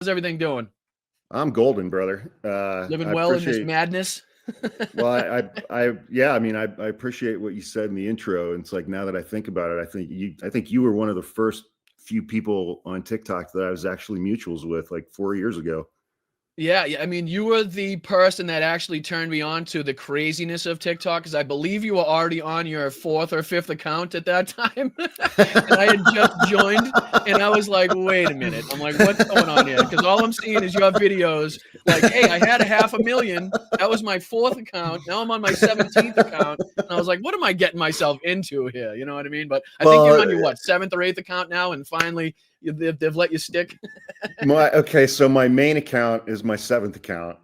How's everything doing? I'm golden, brother. Living I well in this appreciate. madness? Well, yeah. I mean, I appreciate what you said in the intro. And it's like now that I think about it, I think you were one of the first few people on TikTok that I was actually mutuals with, like 4 years ago. Yeah. I mean, you were the person that actually turned me on to the craziness of TikTok because I believe you were already on your fourth or fifth account at that time. And I had just joined and I was like, wait a minute. I'm like, what's going on here? Because all I'm seeing is your videos like, hey, I had a 500,000. That was my fourth account. Now I'm on my 17th account. And I was like, what am I getting myself into here? You know what I mean? But I think you're Well, on your seventh or eighth account now. And finally, they've let you stick. so my main account is my seventh account,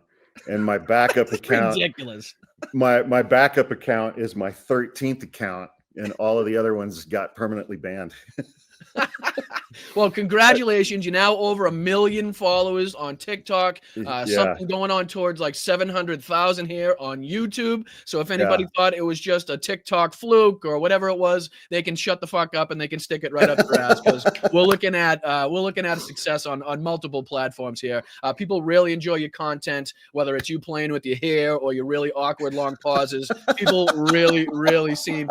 and my backup It's account, ridiculous. my backup account is my 13th account, and all of the other ones got permanently banned. Well, congratulations. You're now over 1 million followers on TikTok. Yeah, Something going on towards like 700,000 here on YouTube. So if yeah. anybody thought it was just a TikTok fluke or whatever it was, they can shut the fuck up and they can stick it right up their ass because we're looking at a success on multiple platforms here. People really enjoy your content, whether it's you playing with your hair or your really awkward long pauses. People really seem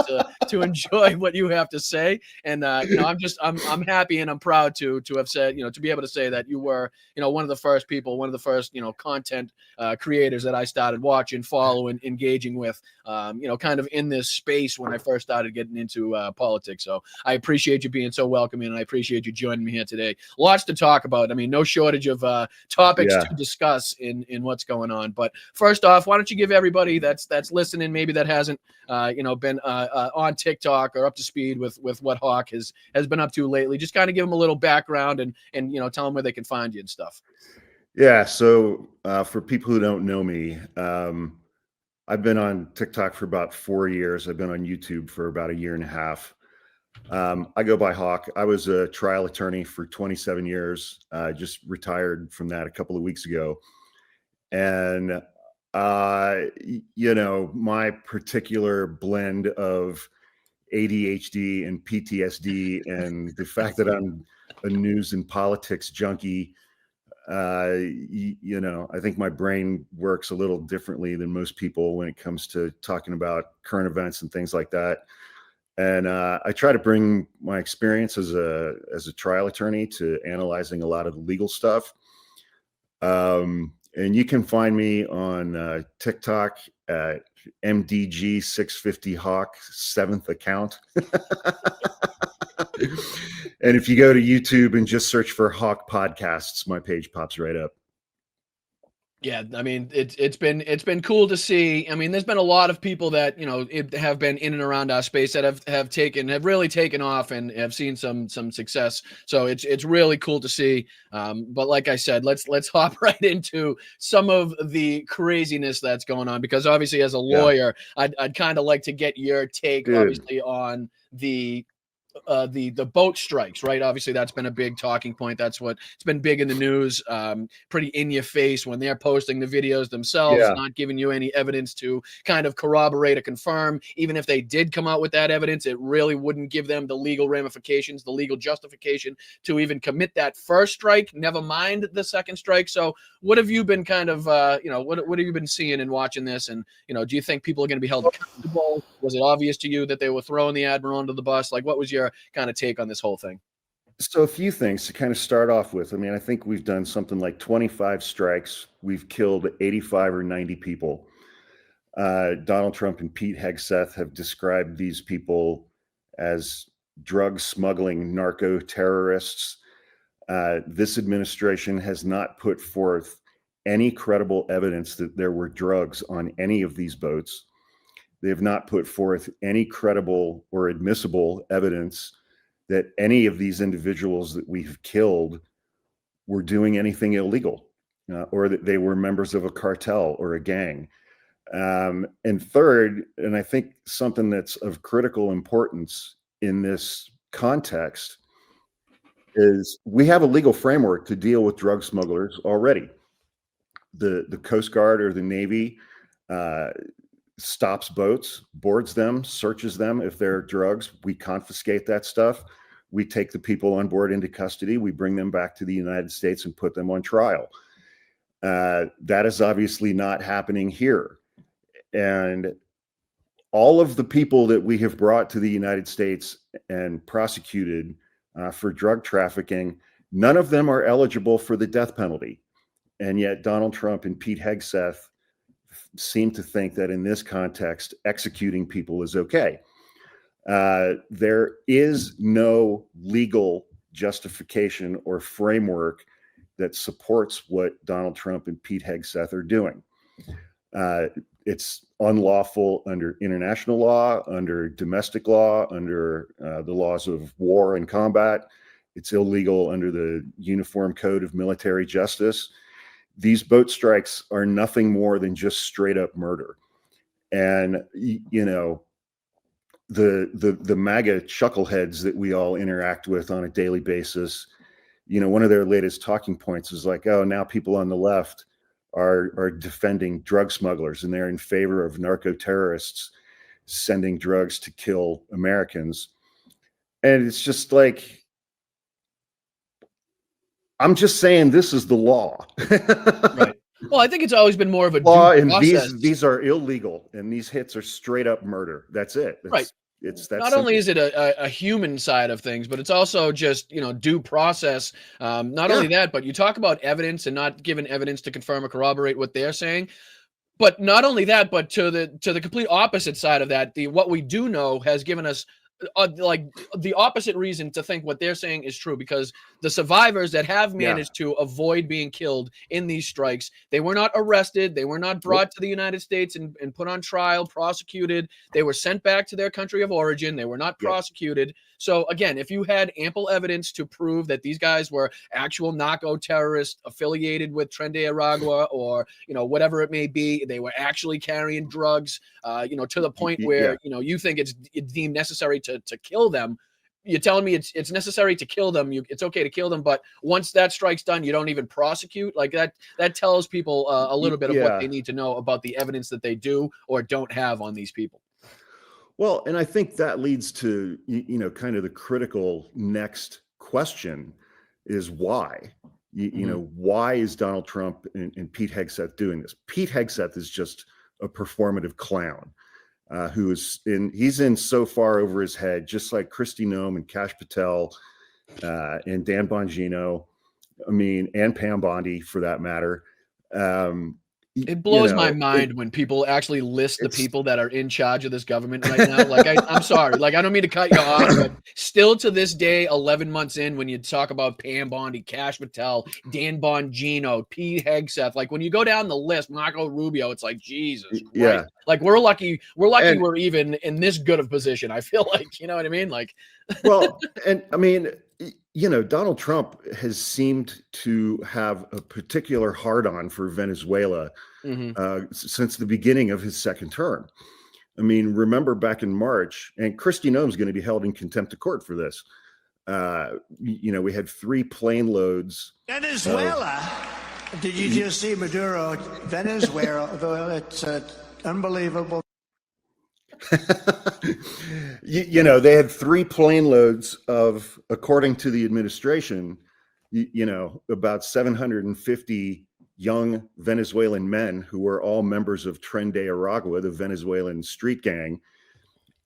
to enjoy what you have to say. And I'm happy and I'm proud to have said, to be able to say that you were, one of the first people, one of the first, content creators that I started watching, following, engaging with, kind of in this space when I first started getting into politics. So I appreciate you being so welcoming, and I appreciate you joining me here today. Lots to talk about. I mean, no shortage of topics Yeah. to discuss in what's going on. But first off, why don't you give everybody that's listening, maybe that hasn't, been on TikTok or up to speed with what Hawk has been up to lately, just kind of give them a little background and tell them where they can find you and stuff. Yeah. So for people who don't know me, I've been on TikTok for about 4 years. I've been on YouTube for about a year and a half. I go by Hawk. I was a trial attorney for 27 years. Just retired from that a couple of weeks ago. And, my particular blend of ADHD and PTSD and the fact that I'm a news and politics junkie, I think my brain works a little differently than most people when it comes to talking about current events and things like that. And I try to bring my experience as a trial attorney to analyzing a lot of the legal stuff. And you can find me on TikTok at MDG650 Hawk, seventh account. And if you go to YouTube and just search for Hawk Podcasts, my page pops right up. Yeah, I mean it's been cool to see. I mean, there's been a lot of people that have been in and around our space that have really taken off and have seen some success. So it's really cool to see. But like I said, let's hop right into some of the craziness that's going on, because obviously as a Yeah, lawyer, I'd kind of like to get your take, dude. obviously, on the boat strikes, right? Obviously, that's been a big talking point. That's what it's been big in the news. Pretty in your face when they're posting the videos themselves, Yeah, not giving you any evidence to kind of corroborate or confirm. Even if they did come out with that evidence, it really wouldn't give them the legal ramifications, the legal justification to even commit that first strike. Never mind the second strike. So, what have you been kind of, what have you been seeing and watching this? And do you think people are going to be held accountable? Was it obvious to you that they were throwing the admiral under the bus? Like, what was your kind of take on this whole thing? so a few things to kind of start off with. I mean, I think we've done something like 25 strikes. We've killed 85 or 90 people. Donald Trump and Pete Hegseth have described these people as drug smuggling narco terrorists. This administration has not put forth any credible evidence that there were drugs on any of these boats. They have not put forth any credible or admissible evidence that any of these individuals that we've killed were doing anything illegal, or that they were members of a cartel or a gang. And third, and I think something that's of critical importance in this context, is we have a legal framework to deal with drug smugglers already. The Coast Guard or the Navy uh, stops boats, boards them, searches them. If they're drugs, we confiscate that stuff. we take the people on board into custody, we bring them back to the United States and put them on trial. That is obviously not happening here. And all of the people that we have brought to the United States and prosecuted for drug trafficking, none of them are eligible for the death penalty. And yet Donald Trump and Pete Hegseth seem to think that in this context, executing people is okay. There is no legal justification or framework that supports what Donald Trump and Pete Hegseth are doing. It's unlawful under international law, under domestic law, under the laws of war and combat. It's illegal under the Uniform Code of Military Justice. These boat strikes are nothing more than just straight up murder. And, you know, the MAGA chuckleheads that we all interact with on a daily basis, you know, one of their latest talking points is like, oh, now people on the left are defending drug smugglers and they're in favor of narco terrorists sending drugs to kill Americans. And it's just like, I'm just saying this is the law. Right. Well, I think it's always been more of a law, due and process. these are illegal, and these hits are straight up murder. That's it. Right. It's that not simple. only is it a human side of things, but it's also just, you know, due process. Not only that, but you talk about evidence and not giving evidence to confirm or corroborate what they're saying. But not only that, but to the complete opposite side of that, what we do know has given us like the opposite reason to think what they're saying is true, because the survivors that have managed to avoid being killed in these strikes, they were not arrested, they were not brought to the United States and put on trial, prosecuted, they were sent back to their country of origin, they were not prosecuted. So again, if you had ample evidence to prove that these guys were actual narco terrorists affiliated with Tren de Aragua, or, you know, whatever it may be, they were actually carrying drugs, you know, to the point where, you know, you think it's deemed necessary to kill them. You're telling me it's necessary to kill them. It's okay to kill them, but once that strike's done, you don't even prosecute. Like that tells people a little bit of what they need to know about the evidence that they do or don't have on these people. Well, and I think that leads to, you know, kind of the critical next question is why. You know, why is Donald Trump and Pete Hegseth doing this? Pete Hegseth is just a performative clown. He's in so far over his head, just like Kristi Noem and Kash Patel and Dan Bongino, I mean, and Pam Bondi for that matter. It blows my mind when people actually list the people that are in charge of this government right now. Like, I'm sorry. Like, I don't mean to cut you off, but still to this day, 11 months in, when you talk about Pam Bondi, Kash Patel, Dan Bongino, Pete Hegseth, like when you go down the list, Marco Rubio, it's like, Jesus Christ. Yeah. Like, we're lucky we're even in this good of position. I feel like, you know what I mean? Like, well, and I mean, you know, Donald Trump has seemed to have a particular hard-on for Venezuela since the beginning of his second term. I mean, remember back in March, and Kristi Noem is going to be held in contempt of court for this. You know, we had 3 plane loads. Venezuela? Did you just see Maduro? Venezuela, it's unbelievable. You know, they had 3 plane loads of, according to the administration, you know, about 750 young Venezuelan men who were all members of Tren de Aragua, the Venezuelan street gang.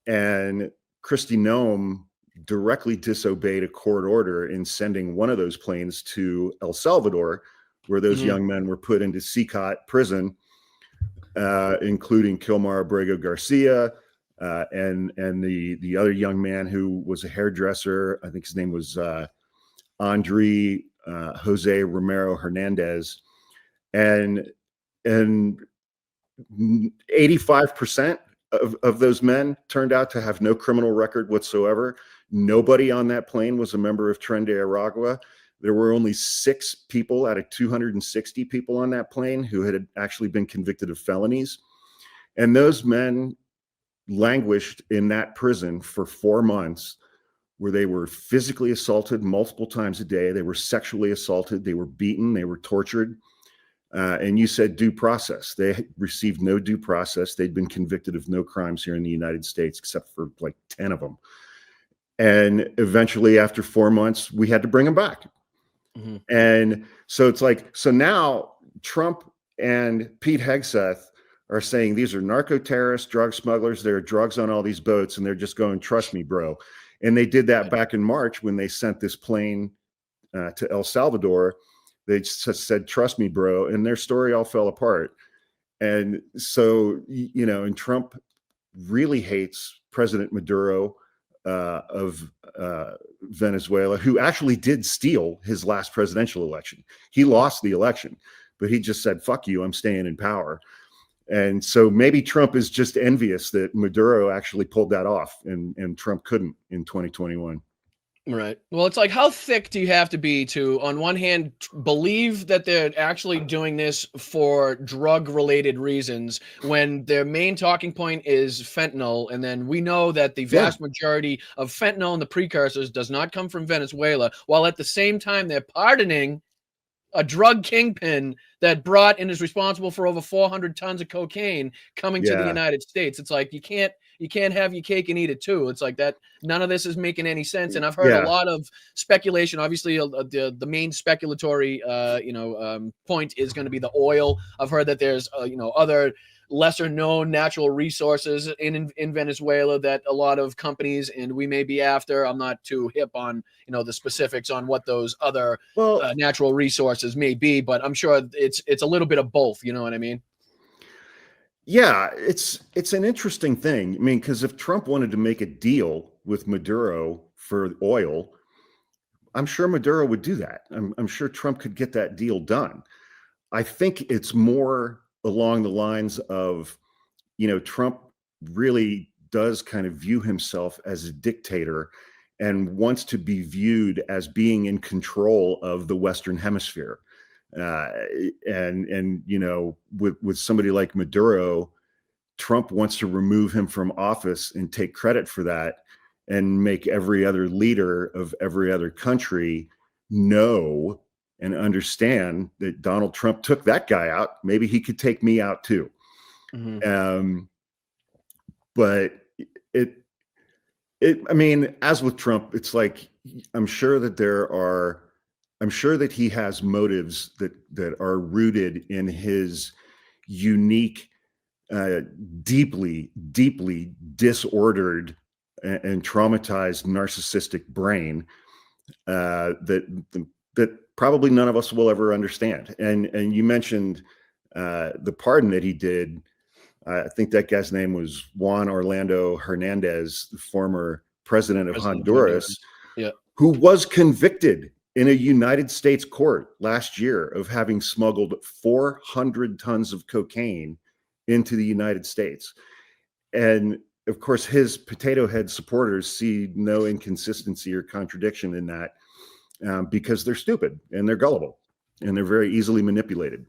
And Kristi Noem directly disobeyed a court order in sending one of those planes to El Salvador, where those young men were put into CICOT prison, including Kilmar Abrego Garcia, and the other young man who was a hairdresser. I think his name was Andre Jose Romero Hernandez, and 85% of those men turned out to have no criminal record whatsoever. Nobody on that plane was a member of Tren de Aragua. There were only 6 people out of 260 people on that plane who had actually been convicted of felonies. And those men languished in that prison for 4 months, where they were physically assaulted multiple times a day. They were sexually assaulted. They were beaten. They were tortured. And you said due process. They received no due process. They'd been convicted of no crimes here in the United States, except for like 10 of them. And eventually, after 4 months, we had to bring him back. Mhm. And so it's like, so now Trump and Pete Hegseth are saying these are narco terrorists, drug smugglers. There are drugs on all these boats, and they're just going, trust me, bro. And they did that back in March when they sent this plane to El Salvador. They just said, trust me, bro. And their story all fell apart. And so, you know, and Trump really hates President Maduro of Venezuela, who actually did steal his last presidential election. He lost the election, but he just said, fuck you, I'm staying in power. And so maybe Trump is just envious that Maduro actually pulled that off and Trump couldn't in 2021. Right. Well, it's like, how thick do you have to be to, on one hand, believe that they're actually doing this for drug-related reasons when their main talking point is fentanyl, and then we know that the vast majority of fentanyl and the precursors does not come from Venezuela, while at the same time they're pardoning a drug kingpin that brought and is responsible for over 400 tons of cocaine coming to the United States. It's like, you can't have your cake and eat it too. It's like that. None of this is making any sense. And I've heard a lot of speculation. Obviously, the main speculatory, point is going to be the oil. I've heard that there's, other lesser known natural resources in Venezuela that a lot of companies and we may be after. I'm not too hip on, the specifics on what those other natural resources may be, but I'm sure it's a little bit of both. You know what I mean? Yeah, it's an interesting thing. I mean, because if Trump wanted to make a deal with Maduro for oil, I'm sure Maduro would do that. I'm sure Trump could get that deal done. I think it's more along the lines of, Trump really does kind of view himself as a dictator and wants to be viewed as being in control of the Western Hemisphere. And with somebody like Maduro, Trump wants to remove him from office and take credit for that and make every other leader of every other country know and understand that Donald Trump took that guy out. Maybe he could take me out too. Mm-hmm. But I mean, as with Trump, it's like, I'm sure that he has motives that are rooted in his unique, deeply, deeply disordered and traumatized narcissistic brain that probably none of us will ever understand. And you mentioned the pardon that he did. I think that guy's name was Juan Orlando Hernandez, the former president of Honduras, who was convicted in a United States court last year of having smuggled 400 tons of cocaine into the United States. And of course, his potato head supporters see no inconsistency or contradiction in that because they're stupid and they're gullible and they're very easily manipulated.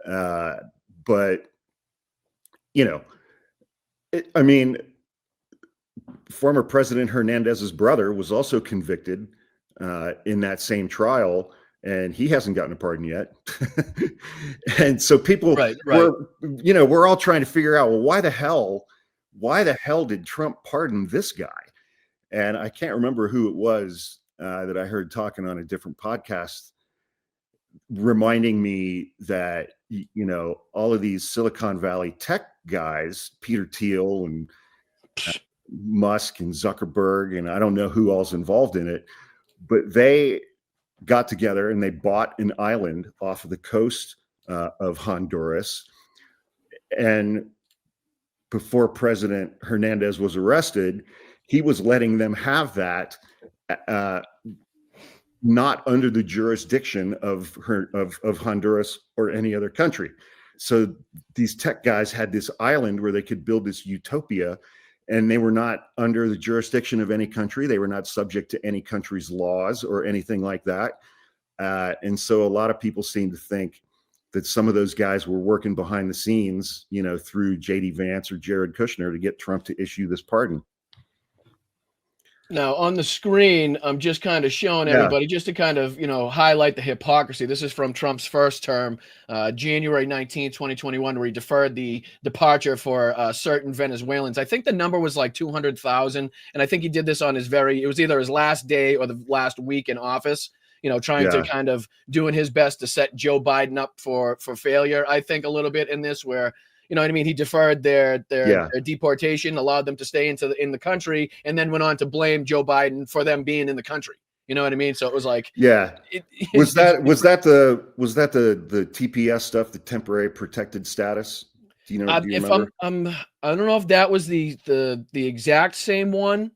But, former President Hernandez's brother was also convicted in that same trial, and he hasn't gotten a pardon yet. And so people, we're all trying to figure out, well, why the hell did Trump pardon this guy? And I can't remember who it was that I heard talking on a different podcast, reminding me that, all of these Silicon Valley tech guys, Peter Thiel and Musk and Zuckerberg, and I don't know who all's involved in it, but they got together and they bought an island off of the coast of Honduras. And before President Hernandez was arrested, he was letting them have that, not under the jurisdiction of Honduras or any other country. So these tech guys had this island where they could build this utopia, and they were not under the jurisdiction of any country. They were not subject to any country's laws or anything like that. And so a lot of people seem to think that some of those guys were working behind the scenes, through JD Vance or Jared Kushner to get Trump to issue this pardon. Now on the screen, I'm just kind of showing Yeah. everybody just to kind of, highlight the hypocrisy. This is from Trump's first term, January 19th, 2021, where he deferred the departure for certain Venezuelans. I think the number was like 200,000. And I think he did this on it was either his last day or the last week in office, trying to Yeah. kind of doing his best to set Joe Biden up for failure. I think a little bit in this where, you know what I mean? He deferred their deportation, allowed them to stay in the country, and then went on to blame Joe Biden for them being in the country. You know what I mean? So it was like, Yeah. Was that the TPS stuff, the temporary protected status? Do you know? Do you if remember? I don't know if that was the exact same one.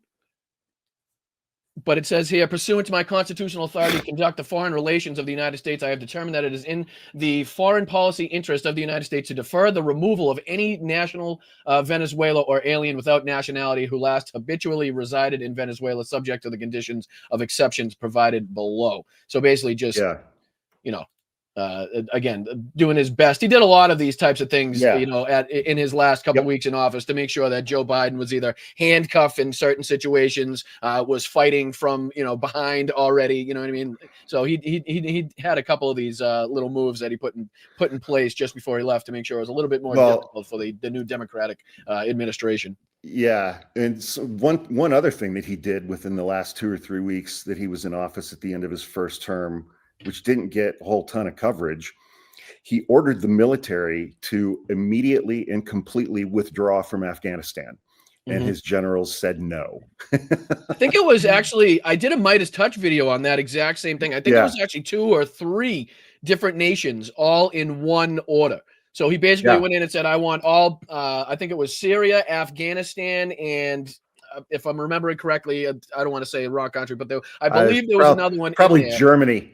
But it says here, pursuant to my constitutional authority to conduct the foreign relations of the United States, I have determined that it is in the foreign policy interest of the United States to defer the removal of any national Venezuela or alien without nationality who last habitually resided in Venezuela, subject to the conditions of exceptions provided below. So basically just, Yeah. again, doing his best. He did a lot of these types of things, Yeah. in his last couple Yep. weeks in office to make sure that Joe Biden was either handcuffed in certain situations, was fighting from, behind already, you know what I mean? So he had a couple of these little moves that he put in place just before he left to make sure it was a little bit more difficult for the new Democratic administration. Yeah. And so one other thing that he did within the last 2 or 3 weeks that he was in office at the end of his first term, which didn't get a whole ton of coverage, he ordered the military to immediately and completely withdraw from Afghanistan. And his generals said no. I think it was actually, I did a Midas Touch video on that exact same thing. I think it was actually 2 or 3 different nations all in one order. So he basically went in and said, I want all, I think it was Syria, Afghanistan, and if I'm remembering correctly, I don't want to say wrong country, but I believe there was another one. Probably in there. Germany.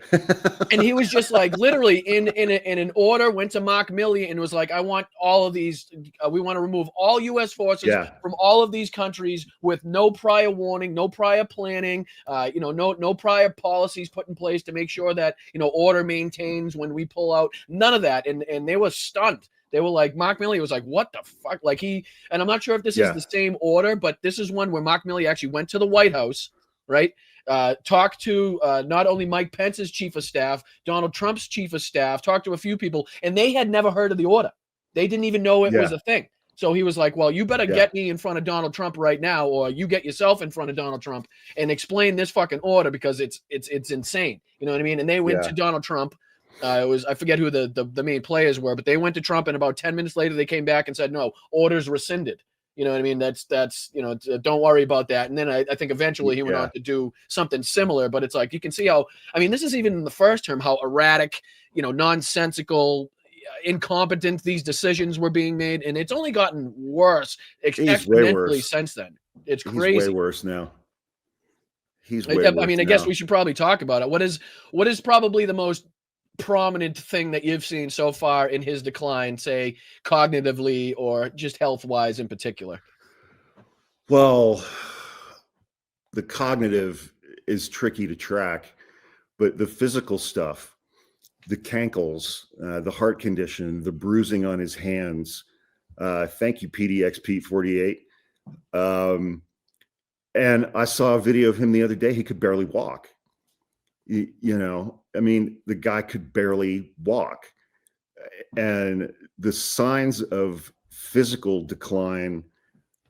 And he was just like literally in an order, went to Mark Milley and was like, I want all of these. We want to remove all U.S. forces from all of these countries with no prior warning, no prior planning, no prior policies put in place to make sure that, order maintains when we pull out. None of that. And they were stunned. They were like, Mark Milley was like, what the fuck? Like and I'm not sure if this is the same order, but this is one where Mark Milley actually went to the White House, right? Talked to not only Mike Pence's chief of staff, Donald Trump's chief of staff, talked to a few people, and they had never heard of the order. They didn't even know it was a thing. So he was like, well, you better get me in front of Donald Trump right now, or you get yourself in front of Donald Trump and explain this fucking order because it's insane. You know what I mean? And they went to Donald Trump. I forget who the main players were, but they went to Trump, and about 10 minutes later, they came back and said, no, orders rescinded. You know what I mean? That's don't worry about that. And then I think eventually he went on to do something similar, but it's like, you can see how, I mean, this is even in the first term, how erratic, nonsensical, incompetent these decisions were being made. And it's only gotten worse exponentially since then. It's crazy. He's way worse now. He's way I worse mean, I guess we should probably talk about it. What is probably the most prominent thing that you've seen so far in his decline, say cognitively or just health-wise in particular? Well, the cognitive is tricky to track, but the physical stuff, the cankles, the heart condition, the bruising on his hands. Thank you, PDX Pete 48. And I saw a video of him the other day. He could barely walk. I mean, the guy could barely walk. And the signs of physical decline,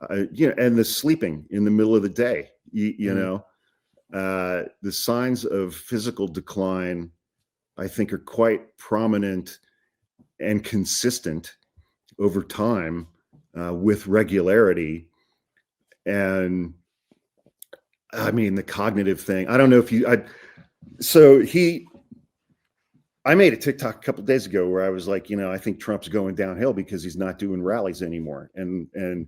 and the sleeping in the middle of the day, the signs of physical decline, I think, are quite prominent and consistent over time with regularity. And I mean, the cognitive thing, I don't know if I made a TikTok a couple of days ago where I was like, I think Trump's going downhill because he's not doing rallies anymore. And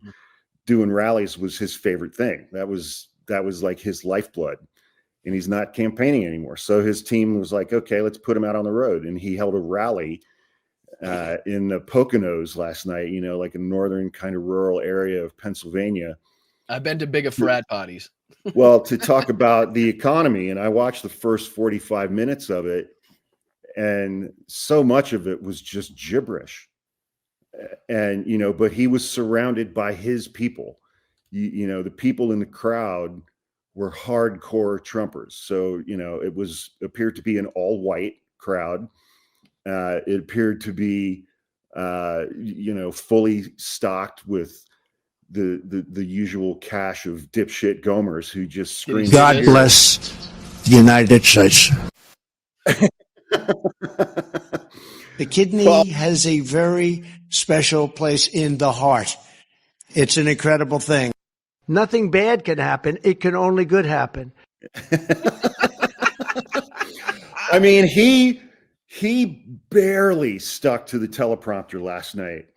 doing rallies was his favorite thing. That was like his lifeblood, and he's not campaigning anymore. So his team was like, okay, let's put him out on the road. And he held a rally in the Poconos last night, like a northern kind of rural area of Pennsylvania. I've been to bigger frat parties. Well, to talk about the economy, and I watched the first 45 minutes of it, and so much of it was just gibberish. And but he was surrounded by his people. The people in the crowd were hardcore Trumpers. So, it appeared to be an all white crowd. It appeared to be, fully stocked with the usual cache of dipshit Gomers who just scream. God bless the United States. The kidney has a very special place in the heart. It's an incredible thing. Nothing bad can happen. It can only good happen. I mean, he barely stuck to the teleprompter last night.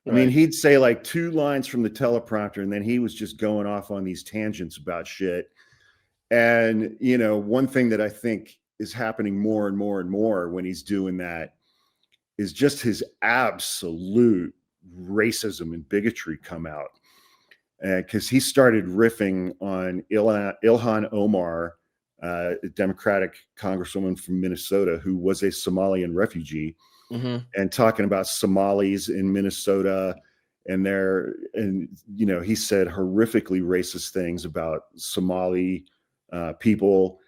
I mean, he'd say like 2 lines from the teleprompter, and then he was just going off on these tangents about shit. And, one thing that I think is happening more and more and more when he's doing that is just his absolute racism and bigotry come out. Because he started riffing on Ilhan Omar, a Democratic congresswoman from Minnesota who was a Somalian refugee, and talking about Somalis in Minnesota and he said horrifically racist things about Somali people.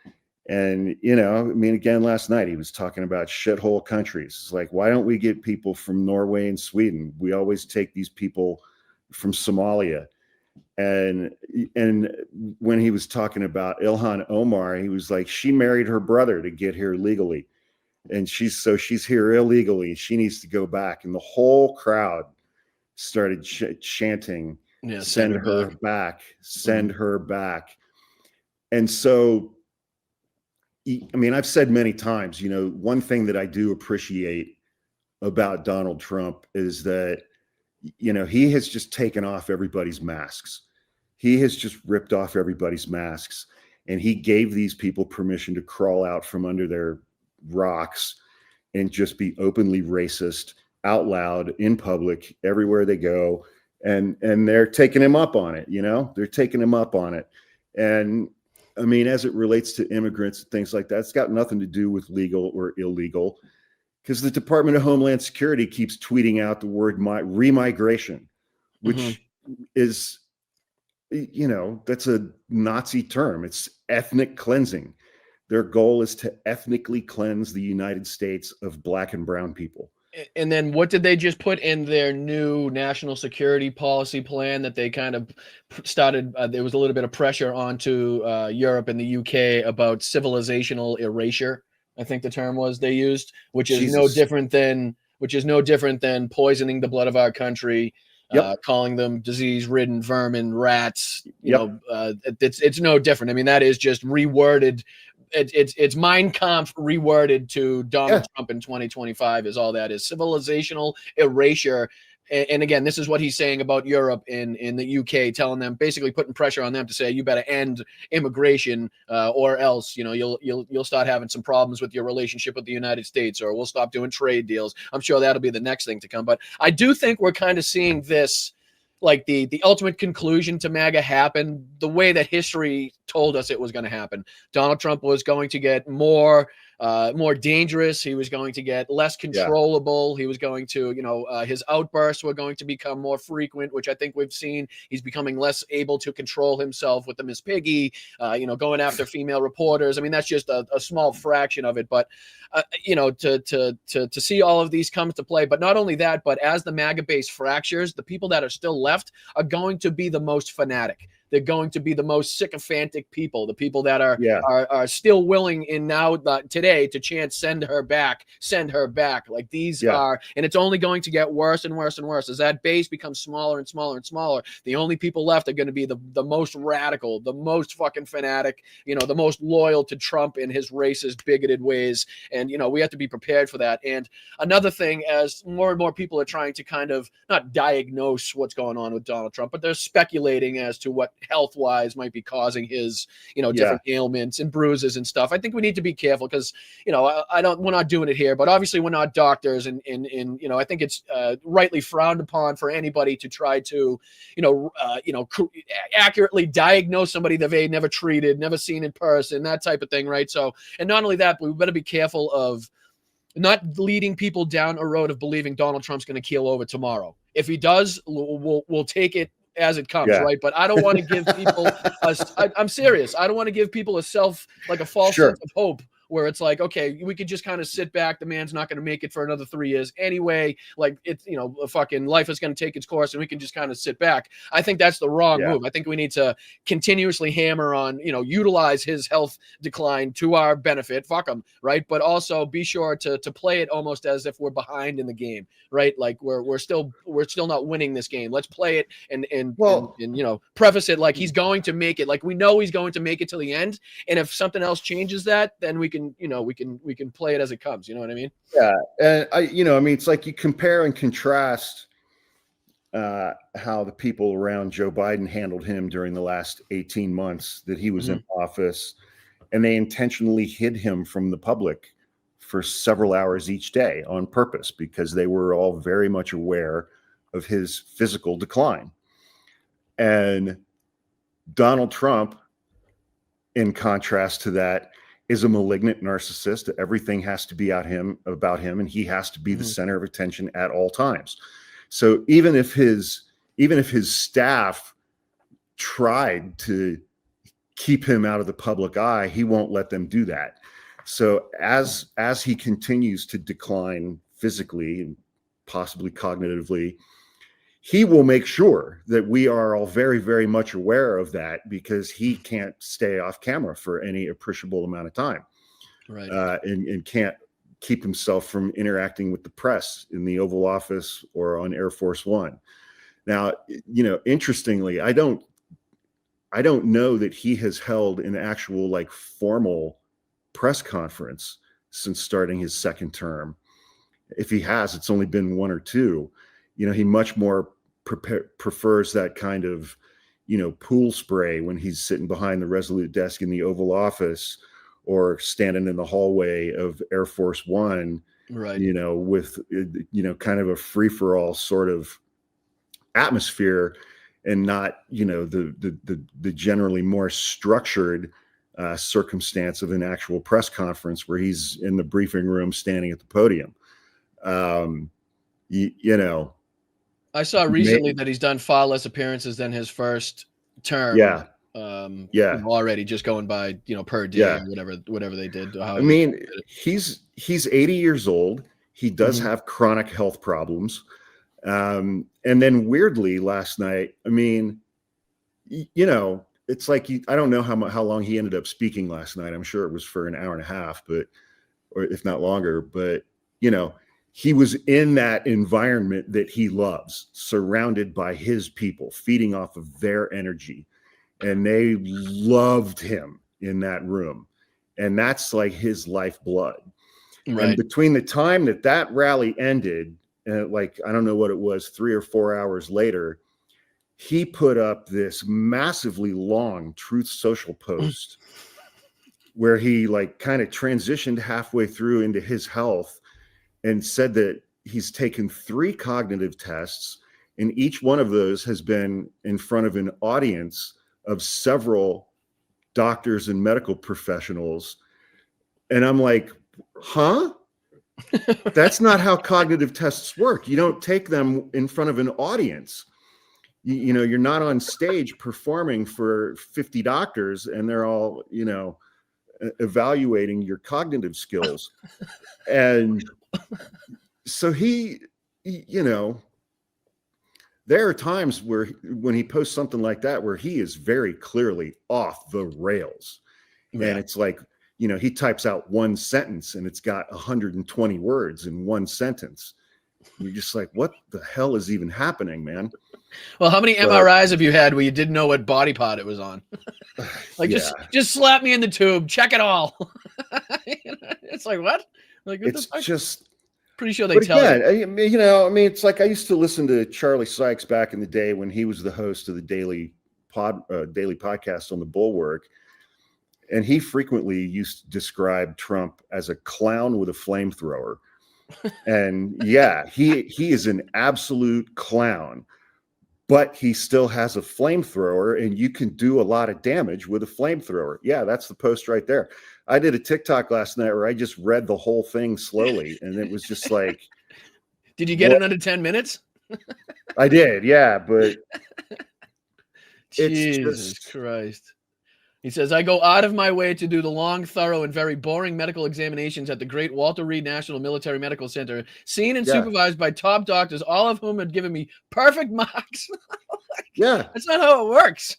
And, again, last night he was talking about shithole countries. It's like, why don't we get people from Norway and Sweden? We always take these people from Somalia. And when he was talking about Ilhan Omar, he was like, she married her brother to get here legally. And she's here illegally. She needs to go back. And the whole crowd started chanting, send her back, send her back. And so, I mean, I've said many times, one thing that I do appreciate about Donald Trump is that, he has just taken off everybody's masks. He has just ripped off everybody's masks, and he gave these people permission to crawl out from under their rocks and just be openly racist out loud in public everywhere they go. And they're taking him up on it. They're taking him up on it. And I mean, as it relates to immigrants and things like that, it's got nothing to do with legal or illegal, because the Department of Homeland Security keeps tweeting out the word remigration, which is, that's a Nazi term. It's ethnic cleansing. Their goal is to ethnically cleanse the United States of Black and brown people. And then what did they just put in their new national security policy plan that they kind of started? There was a little bit of pressure onto Europe and the UK about civilizational erasure, I think the term was they used, which is no different than poisoning the blood of our country, calling them disease-ridden vermin, rats. It's no different. I mean, that is just reworded. It's Mein Kampf reworded to Donald Trump in 2025 is all that is. Civilizational erasure. And again, this is what he's saying about Europe in the UK, telling them, basically putting pressure on them to say, you better end immigration or else, you'll start having some problems with your relationship with the United States, or we'll stop doing trade deals. I'm sure that'll be the next thing to come. But I do think we're kind of seeing this, like the ultimate conclusion to MAGA happen the way that history told us it was going to happen. Donald Trump was going to get more dangerous. He was going to get less controllable. He was going to, his outbursts were going to become more frequent, which I think we've seen. He's becoming less able to control himself with the Miss Piggy, going after female reporters. I mean, that's just a small fraction of it, but to see all of these come to play. But not only that, but as the MAGA base fractures, the people that are still left are going to be the most fanatic. They're going to be the most sycophantic people, the people that are still willing today to chant, send her back. Like these are, and it's only going to get worse and worse and worse. As that base becomes smaller and smaller and smaller, the only people left are going to be the most radical, the most fucking fanatic, the most loyal to Trump in his racist, bigoted ways. And, we have to be prepared for that. And another thing, as more and more people are trying to kind of not diagnose what's going on with Donald Trump, but they're speculating as to what health-wise might be causing his, different ailments and bruises and stuff. I think we need to be careful because, we're not doing it here, but obviously we're not doctors. And I think it's rightly frowned upon for anybody to try to, accurately diagnose somebody that they never treated, never seen in person, that type of thing, right? So, and not only that, but we better be careful of not leading people down a road of believing Donald Trump's going to keel over tomorrow. If he does, we'll take it as it comes, Yeah. right? But I don't want to give people I'm serious. I don't want to give people a false Sure. sense of hope where it's like, okay, we could just kind of sit back. The man's not going to make it for another 3 years anyway. Like, it's, fucking life is going to take its course and we can just kind of sit back. I think that's the wrong Yeah. move. I think we need to continuously hammer on, utilize his health decline to our benefit. Fuck him, right? But also be sure to play it almost as if we're behind in the game, right? Like we're still not winning this game. Let's play it and preface it like he's going to make it. Like we know he's going to make it to the end. And if something else changes that, then we can play it as it comes. You know what I mean? Yeah. And it's like you compare and contrast how the people around Joe Biden handled him during the last 18 months that he was in office, and they intentionally hid him from the public for several hours each day on purpose because they were all very much aware of his physical decline. And Donald Trump, in contrast to that, is a malignant narcissist. Everything has to be about him, and he has to be the center of attention at all times. So even if his staff tried to keep him out of the public eye, he won't let them do that. So as he continues to decline physically and possibly cognitively, he will make sure that we are all very, very much aware of that because he can't stay off camera for any appreciable amount of time, right? And can't keep himself from interacting with the press in the Oval Office or on Air Force One. Now, interestingly, I don't know that he has held an actual like formal press conference since starting his second term. If he has, it's only been one or two. He much more prefers that kind of, pool spray when he's sitting behind the Resolute desk in the Oval Office or standing in the hallway of Air Force One, right? With, kind of a free-for-all sort of atmosphere and not, the generally more structured circumstance of an actual press conference where he's in the briefing room standing at the podium. I saw recently that he's done far less appearances than his first term. Yeah. Already just going by, per day or whatever they did. He's 80 years old. He does have chronic health problems. And then weirdly last night, it's like, I don't know how long he ended up speaking last night. I'm sure it was for an hour and a half, or if not longer, but he was in that environment that he loves, surrounded by his people, feeding off of their energy. And they loved him in that room. And that's like his lifeblood. Right. And between the time that rally ended, like, I don't know what it was, 3 or 4 hours later, he put up this massively long Truth Social post where he like kind of transitioned halfway through into his health and said that he's taken 3 cognitive tests, and each one of those has been in front of an audience of several doctors and medical professionals. And I'm like, huh? That's not how cognitive tests work. You don't take them in front of an audience. You're not on stage performing for 50 doctors and they're all, evaluating your cognitive skills. And so he, there are times when he posts something like that, where he is very clearly off the rails. Yeah. And it's like, he types out one sentence and it's got 120 words in one sentence. You're just like, what the hell is even happening, man? Well, how many MRIs have you had where you didn't know what body part it was on? Like, just slap me in the tube, check it all. It's like, what? Like, what it's just pretty sure they tell you. It's like I used to listen to Charlie Sykes back in the day when he was the host of the daily podcast on the Bulwark. And he frequently used to describe Trump as a clown with a flamethrower. And yeah, he is an absolute clown, but he still has a flamethrower and you can do a lot of damage with a flamethrower. Yeah, that's the post right there. I did a TikTok last night where I just read the whole thing slowly, and it was just like, did you get it under 10 minutes? I did, yeah, but Jesus Christ. He says, I go out of my way to do the long, thorough, and very boring medical examinations at the great Walter Reed National Military Medical Center, seen and supervised by top doctors, all of whom had given me perfect marks. Yeah. That's not how it works.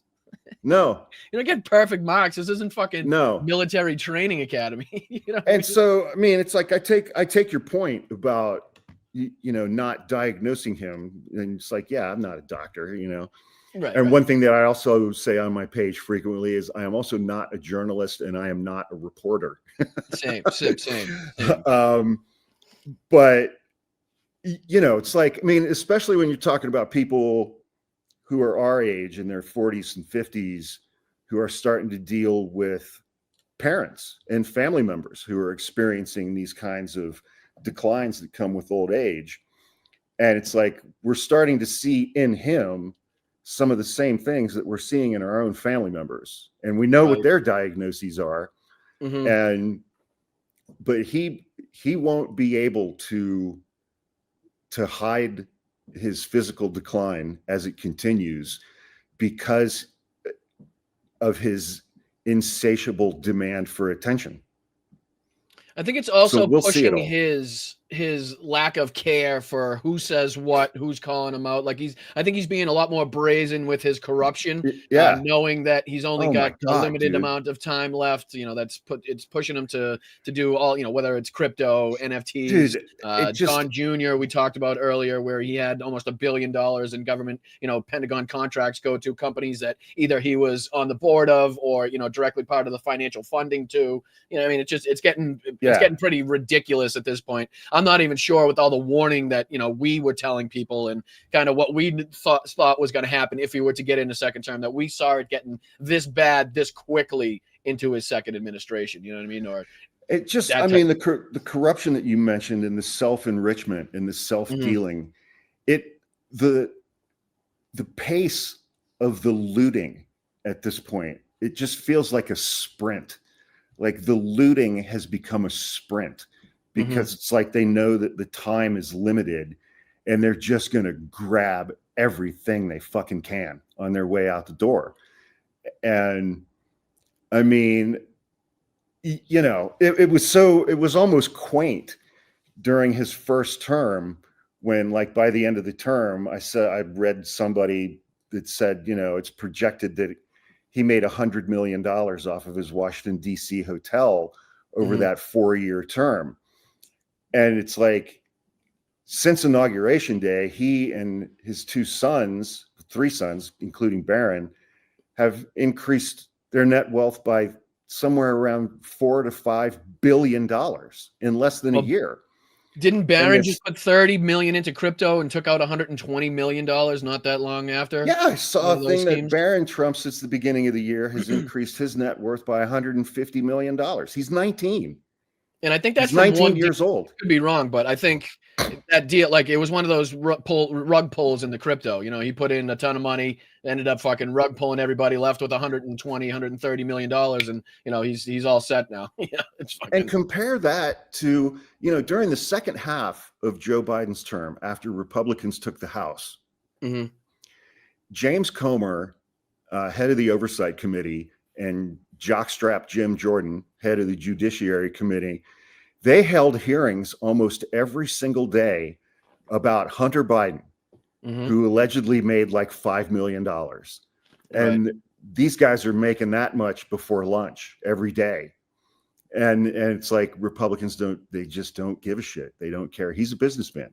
No. You don't get perfect marks. This isn't fucking No. military training academy. You know? And so, I mean, it's like I take your point about not diagnosing him, and it's like, yeah, I'm not a doctor, Right, And right. one thing that I also say on my page frequently is I am also not a journalist and I am not a reporter. Same. But it's like, I mean, especially when you're talking about people who are our age in their 40s and 50s who are starting to deal with parents and family members who are experiencing these kinds of declines that come with old age. And it's like we're starting to see in him some of the same things that we're seeing in our own family members. And we know what their diagnoses are. Mm-hmm. But he won't be able to hide his physical decline as it continues because of his insatiable demand for attention. I think it's also we'll see it pushing all. his lack of care for who says what, who's calling him out. Like I think he's being a lot more brazen with his corruption. Yeah. Knowing that he's only Oh got my God, a limited dude. amount of time left. It's pushing him to do all, whether it's crypto, NFTs, Dude, John Jr. we talked about earlier, where he had almost $1 billion in government, Pentagon contracts go to companies that either he was on the board of or, directly part of the financial funding to. I mean, it's getting pretty ridiculous at this point. I'm not even sure with all the warning that, we were telling people and kind of what we thought was going to happen if he were to get into second term, that we saw it getting this bad, this quickly into his second administration. You know what I mean? Or it just, I mean, the corruption that you mentioned and the self-enrichment and the self-dealing, the pace of the looting at this point, it just feels like a sprint. Like the looting has become a sprint because it's like they know that the time is limited and they're just going to grab everything they fucking can on their way out the door. And I mean, it was almost quaint during his first term when, like, by the end of the term, I read somebody that said, it's projected that he made $100 million off of his Washington, D.C. hotel over that 4-year term. And it's like, since Inauguration Day, he and his 3 sons, including Barron, have increased their net wealth by somewhere around $4 to $5 billion in less than a year. Didn't Barron just put 30 million into crypto and took out $120 million not that long after? Yeah, I saw a thing that Barron Trump, since the beginning of the year, has increased his net worth by $150 million. He's 19. And I think that's 19 years old. Could be wrong, but I think that deal, like, it was one of those rug pulls in the crypto. He put in a ton of money, ended up fucking rug pulling everybody, left with $130 million, and he's all set now. It's fucking... And compare that to during the second half of Joe Biden's term, after Republicans took the House, James Comer, head of the Oversight Committee, and jockstrap Jim Jordan, head of the Judiciary Committee, they held hearings almost every single day about Hunter Biden, who allegedly made like $5 million. And these guys are making that much before lunch every day. And it's like Republicans just don't give a shit. They don't care. He's a businessman.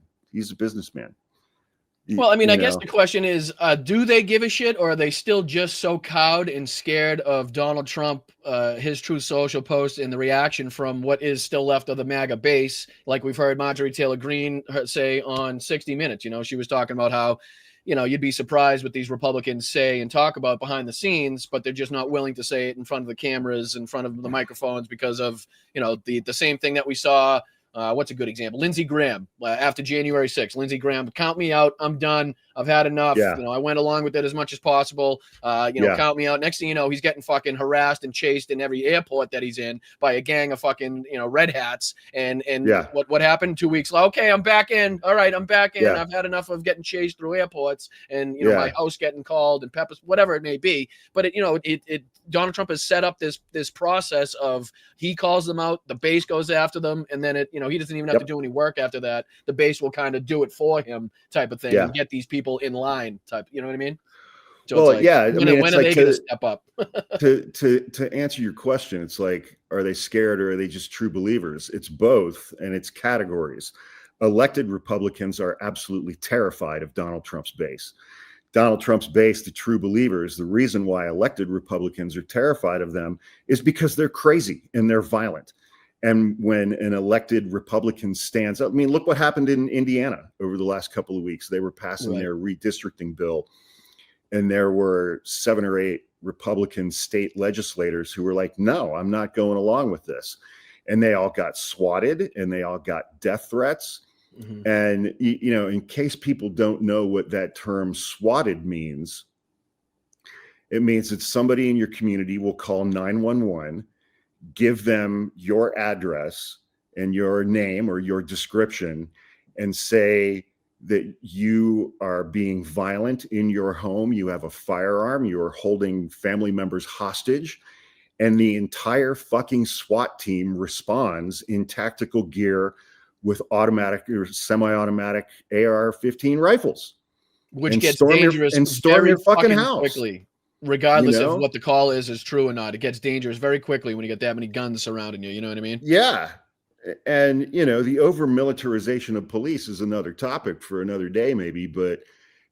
Well, I mean, I guess the question is, do they give a shit, or are they still just so cowed and scared of Donald Trump, his Truth Social post, and the reaction from what is still left of the MAGA base? Like we've heard Marjorie Taylor Greene say on 60 Minutes, she was talking about how, you'd be surprised what these Republicans say and talk about behind the scenes, but they're just not willing to say it in front of the cameras, in front of the microphones, because of, the same thing that we saw what's a good example? Lindsey Graham, after January 6th. Lindsey Graham, count me out. I'm done. I've had enough. Yeah. You know, I went along with it as much as possible. Count me out. Next thing you know, he's getting fucking harassed and chased in every airport that he's in by a gang of fucking, red hats. And what happened 2 weeks? Okay, I'm back in. All right, I'm back in. Yeah. I've had enough of getting chased through airports and, my house getting called and peppers, whatever it may be. But Donald Trump has set up this process of he calls them out, the base goes after them, and then he doesn't even have to do any work after that. The base will kind of do it for him, type of thing, and get these people in line, type. You know what I mean? So well, when are they going to step up? to answer your question, it's like, are they scared or are they just true believers? It's both, and it's categories. Elected Republicans are absolutely terrified of Donald Trump's base. Donald Trump's base, the true believers, the reason why elected Republicans are terrified of them is because they're crazy and they're violent. And when an elected Republican stands up, I mean, look what happened in Indiana over the last couple of weeks. They were passing their redistricting bill, and there were 7 or 8 Republican state legislators who were like, no, I'm not going along with this. And they all got swatted and they all got death threats. Mm-hmm. And, in case people don't know what that term swatted means, it means that somebody in your community will call 911, give them your address and your name or your description, and say that you are being violent in your home. You have a firearm. You're holding family members hostage. And the entire fucking SWAT team responds in tactical gear with automatic or semi-automatic AR-15 rifles, which gets dangerous and storm your fucking house quickly, regardless of what the call is true or not. It gets dangerous very quickly when you get that many guns surrounding you. You know what I mean? Yeah. And, the over-militarization of police is another topic for another day, maybe, but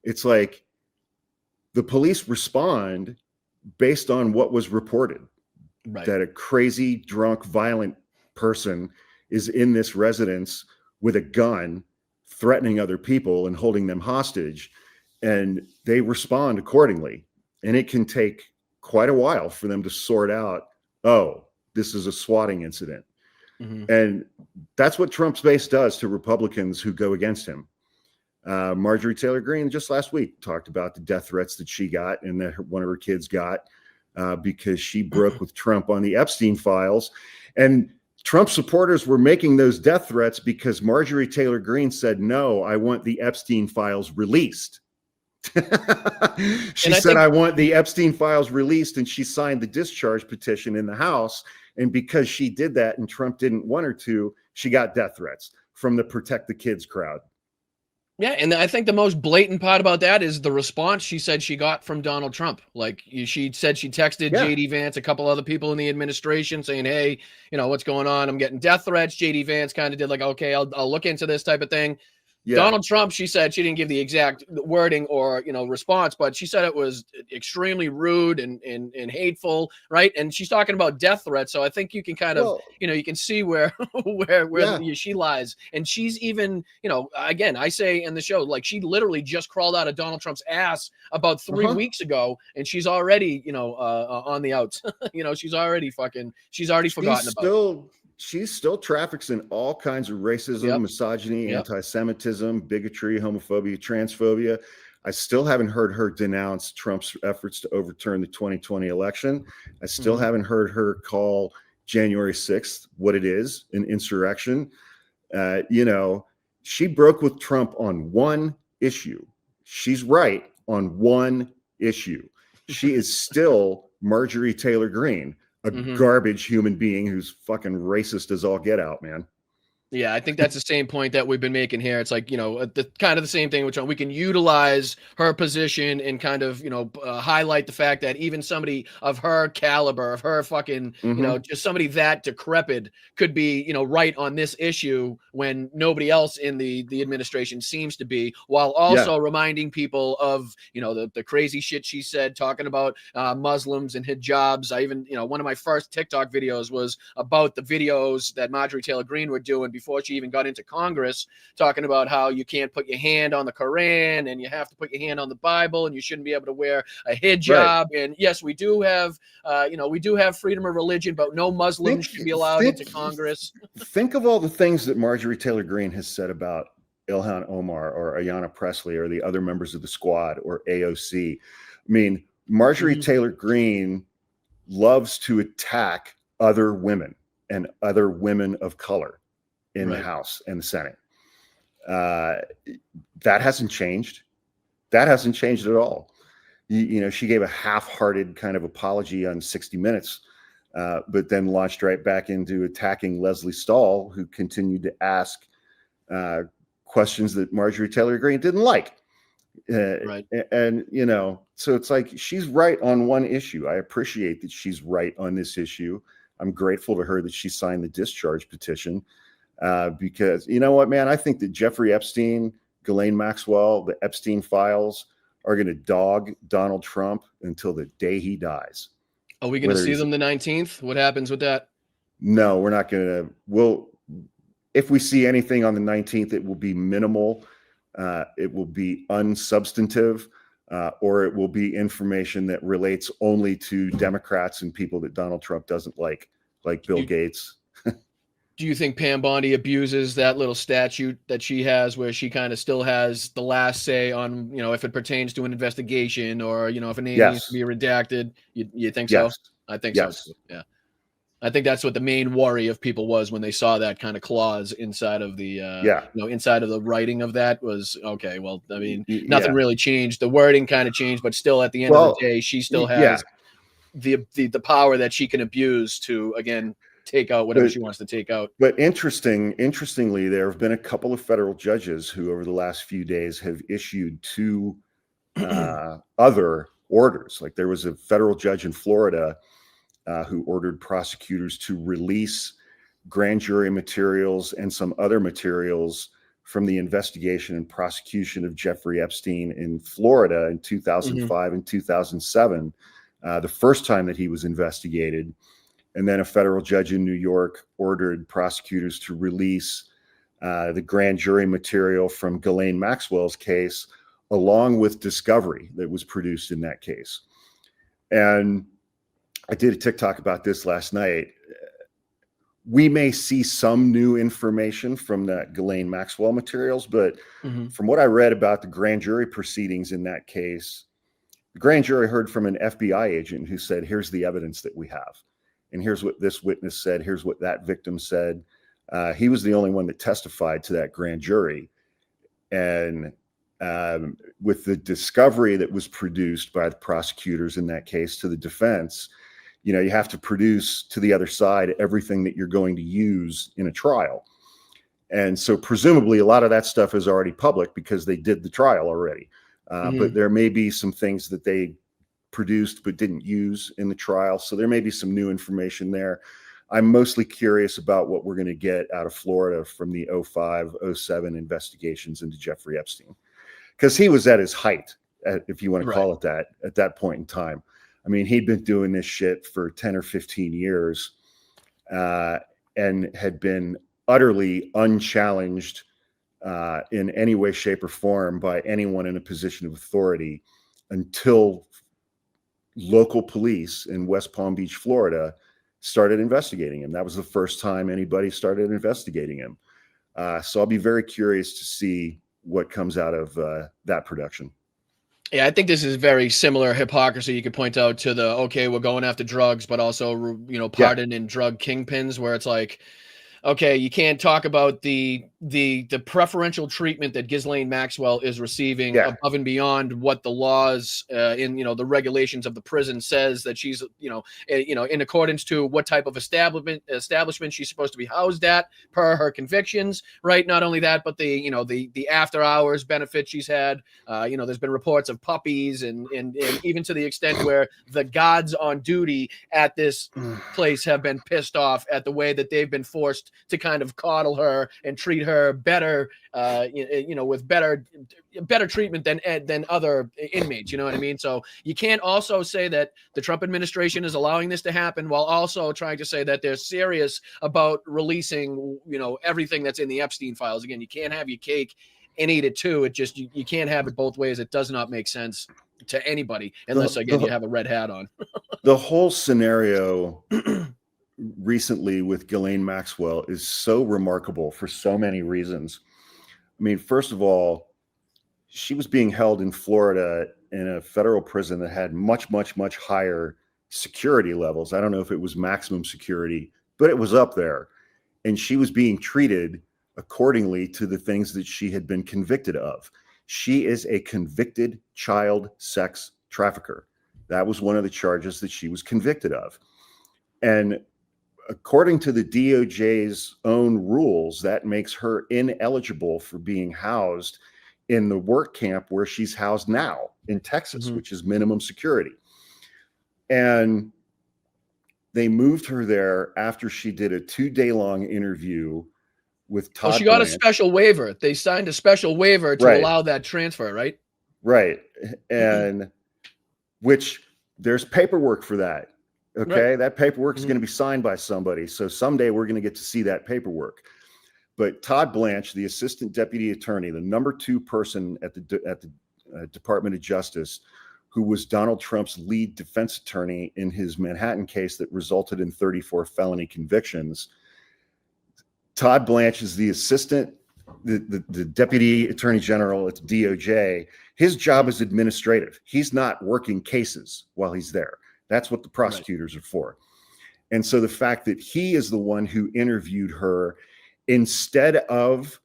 it's like the police respond based on what was reported, that a crazy, drunk, violent person is in this residence with a gun threatening other people and holding them hostage, and they respond accordingly. And it can take quite a while for them to sort out, oh, this is a swatting incident. Mm-hmm. And that's what Trump's base does to Republicans who go against him. Marjorie Taylor Greene just last week talked about the death threats that she got and that one of her kids got because she broke with Trump on the Epstein files. And Trump supporters were making those death threats because Marjorie Taylor Greene said, no, I want the Epstein files released. She said, I want the Epstein files released, and she signed the discharge petition in the House. And because she did that and Trump didn't want her to, she got death threats from the Protect the Kids crowd. Yeah, and I think the most blatant part about that is the response she said she got from Donald Trump. Like, she said she texted J.D. Vance, a couple other people in the administration saying, hey, what's going on? I'm getting death threats. J.D. Vance kind of did like, okay, I'll look into this type of thing. Yeah. Donald Trump, she said, she didn't give the exact wording or, response, but she said it was extremely rude and hateful, right? And she's talking about death threats. So I think you can kind of, you can see where she lies. And she's even, again, I say in the show, like, she literally just crawled out of Donald Trump's ass about 3 weeks ago, and she's already, on the outs. She's already forgotten about it. She still traffics in all kinds of racism, misogyny, anti-Semitism, bigotry, homophobia, transphobia. I still haven't heard her denounce Trump's efforts to overturn the 2020 election. I still haven't heard her call January 6th what it is, an insurrection. She broke with Trump on one issue. She's right on one issue. She is still Marjorie Taylor Greene. A garbage human being who's fucking racist as all get out, man. Yeah, I think that's the same point that we've been making here. It's like, the kind of the same thing, which we can utilize her position and kind of, highlight the fact that even somebody of her caliber, of her fucking, just somebody that decrepit could be, right on this issue when nobody else in the administration seems to be, while also reminding people of, the crazy shit she said, talking about Muslims and hijabs. I even, one of my first TikTok videos was about the videos that Marjorie Taylor Greene were doing before she even got into Congress, talking about how you can't put your hand on the Quran and you have to put your hand on the Bible and you shouldn't be able to wear a hijab. Right. And yes, we do have, we do have freedom of religion, but no Muslims should be allowed into Congress. Think of all the things that Marjorie Taylor Greene has said about Ilhan Omar or Ayanna Pressley or the other members of the Squad or AOC. I mean, Marjorie Taylor Greene loves to attack other women and other women of color in the House and the Senate. That hasn't changed. That hasn't changed at all. You know, she gave a half-hearted kind of apology on 60 Minutes, but then launched right back into attacking Leslie Stahl, who continued to ask questions that Marjorie Taylor Greene didn't like. And, you know, so it's like she's right on one issue. I appreciate that she's right on this issue. I'm grateful to her that she signed the discharge petition because, you know what, man, I think that Jeffrey Epstein, Ghislaine Maxwell, the Epstein files are going to dog Donald Trump until the day he dies. Are we going to see them the 19th? What happens with that? No, we're not going to. If we see anything on the 19th, it will be minimal. It will be unsubstantive, or it will be information that relates only to Democrats and people that Donald Trump doesn't like Bill Gates. Do you think Pam Bondi abuses that little statute that she has where she kind of still has the last say on, you know, if it pertains to an investigation or, you know, if a name needs to be redacted? You think so? I think so. Yeah. I think that's what the main worry of people was when they saw that kind of clause inside of the, inside of the writing of that was, okay, well, I mean, nothing really changed. The wording kind of changed, but still at the end of the day, she still has the power that she can abuse to, again, take out whatever she wants to take out. But interestingly, there have been a couple of federal judges who over the last few days have issued two other orders. Like there was a federal judge in Florida who ordered prosecutors to release grand jury materials and some other materials from the investigation and prosecution of Jeffrey Epstein in Florida in 2005 and 2007, the first time that he was investigated. And then a federal judge in New York ordered prosecutors to release the grand jury material from Ghislaine Maxwell's case, along with discovery that was produced in that case. And I did a TikTok about this last night. We may see some new information from that Ghislaine Maxwell materials, but from what I read about the grand jury proceedings in that case, the grand jury heard from an FBI agent who said, here's the evidence that we have. And here's what this witness said. Here's what that victim said. He was the only one that testified to that grand jury. And with the discovery that was produced by the prosecutors in that case to the defense, you know, you have to produce to the other side everything that you're going to use in a trial. And so presumably a lot of that stuff is already public because they did the trial already. But there may be some things that they produced but didn't use in the trial. So there may be some new information there. I'm mostly curious about what we're going to get out of Florida from the 05-07 investigations into Jeffrey Epstein, because he was at his height, if you want to call it that, at that point in time. I mean, he'd been doing this shit for 10 or 15 years and had been utterly unchallenged in any way, shape, or form by anyone in a position of authority until local police in West Palm Beach, Florida, started investigating him. That was the first time anybody started investigating him. So I'll be very curious to see what comes out of that production. Yeah, I think this is very similar hypocrisy you could point out to the, okay, we're going after drugs, but also, you know, pardon in drug kingpins, where it's like, okay, you can't talk about the preferential treatment that Ghislaine Maxwell is receiving above and beyond what the laws in, you know, the regulations of the prison says that she's, in accordance to what type of establishment she's supposed to be housed at per her convictions, right? Not only that, but the after hours benefit she's had. There's been reports of puppies and even to the extent where the guards on duty at this place have been pissed off at the way that they've been forced just to kind of coddle her and treat her better, with better treatment than other inmates. You know what I mean? So you can't also say that the Trump administration is allowing this to happen while also trying to say that they're serious about releasing, everything that's in the Epstein files. Again, you can't have your cake and eat it too. It just, you can't have it both ways. It does not make sense to anybody unless, again, you have a red hat on. The whole scenario recently with Ghislaine Maxwell is so remarkable for so many reasons. I mean, first of all, she was being held in Florida in a federal prison that had much, much, much higher security levels. I don't know if it was maximum security, but it was up there. And she was being treated accordingly to the things that she had been convicted of. She is a convicted child sex trafficker. That was one of the charges that she was convicted of. And according to the DOJ's own rules, that makes her ineligible for being housed in the work camp where she's housed now in Texas, which is minimum security. And they moved her there after she did a 2-day-long interview with Todd. She got Blanche. a special waiver. They signed a special waiver to allow that transfer, right? Right. And which there's paperwork for that. Okay. Right. That paperwork is going to be signed by somebody. So someday we're going to get to see that paperwork. But Todd Blanche, the assistant deputy attorney, the number 2 person at the Department of Justice, who was Donald Trump's lead defense attorney in his Manhattan case that resulted in 34 felony convictions. Todd Blanche is the assistant, the deputy attorney general at the DOJ. His job is administrative. He's not working cases while he's there. That's what the prosecutors are for. And so the fact that he is the one who interviewed her instead of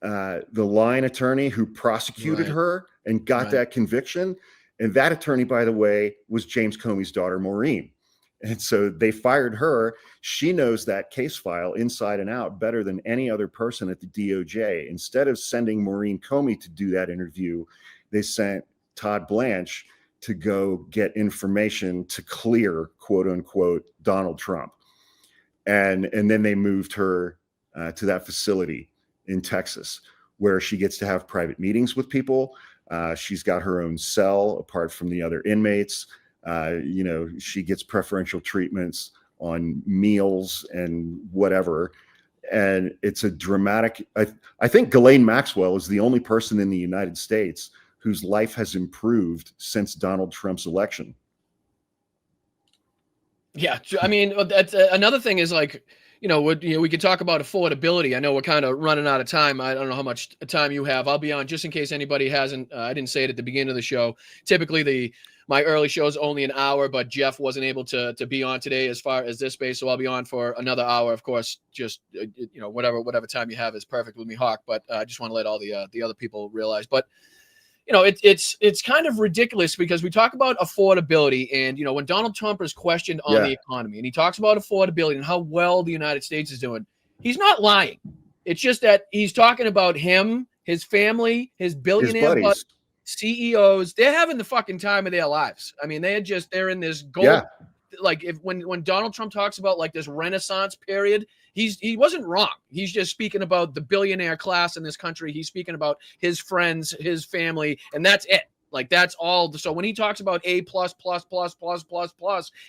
the line attorney who prosecuted her and got that conviction. And that attorney, by the way, was James Comey's daughter, Maureen. And so they fired her. She knows that case file inside and out better than any other person at the DOJ. Instead of sending Maureen Comey to do that interview, they sent Todd Blanche to go get information to clear, quote unquote, Donald Trump. And then they moved her to that facility in Texas, where she gets to have private meetings with people. She's got her own cell apart from the other inmates. She gets preferential treatments on meals and whatever. And it's a dramatic, I think Ghislaine Maxwell is the only person in the United States whose life has improved since Donald Trump's election. Yeah. I mean, that's another thing is like, we could talk about affordability. I know we're kind of running out of time. I don't know how much time you have. I'll be on just in case anybody hasn't. I didn't say it at the beginning of the show. Typically, my early show is only an hour, but Jeff wasn't able to be on today as far as this space, so I'll be on for another hour. Of course, just whatever time you have is perfect with me, Hawk. But I just want to let all the other people realize. But it's kind of ridiculous because we talk about affordability, and when Donald Trump is questioned on the economy and he talks about affordability and how well the United States is doing, he's not lying. It's just that he's talking about him, his family, his billionaire CEOs. They're having the fucking time of their lives. I mean, they're in this gold. Yeah. Like when Donald Trump talks about like this Renaissance period, he wasn't wrong. He's just speaking about the billionaire class in this country. He's speaking about his friends, his family, and that's it. Like that's all. So when he talks about A++++++,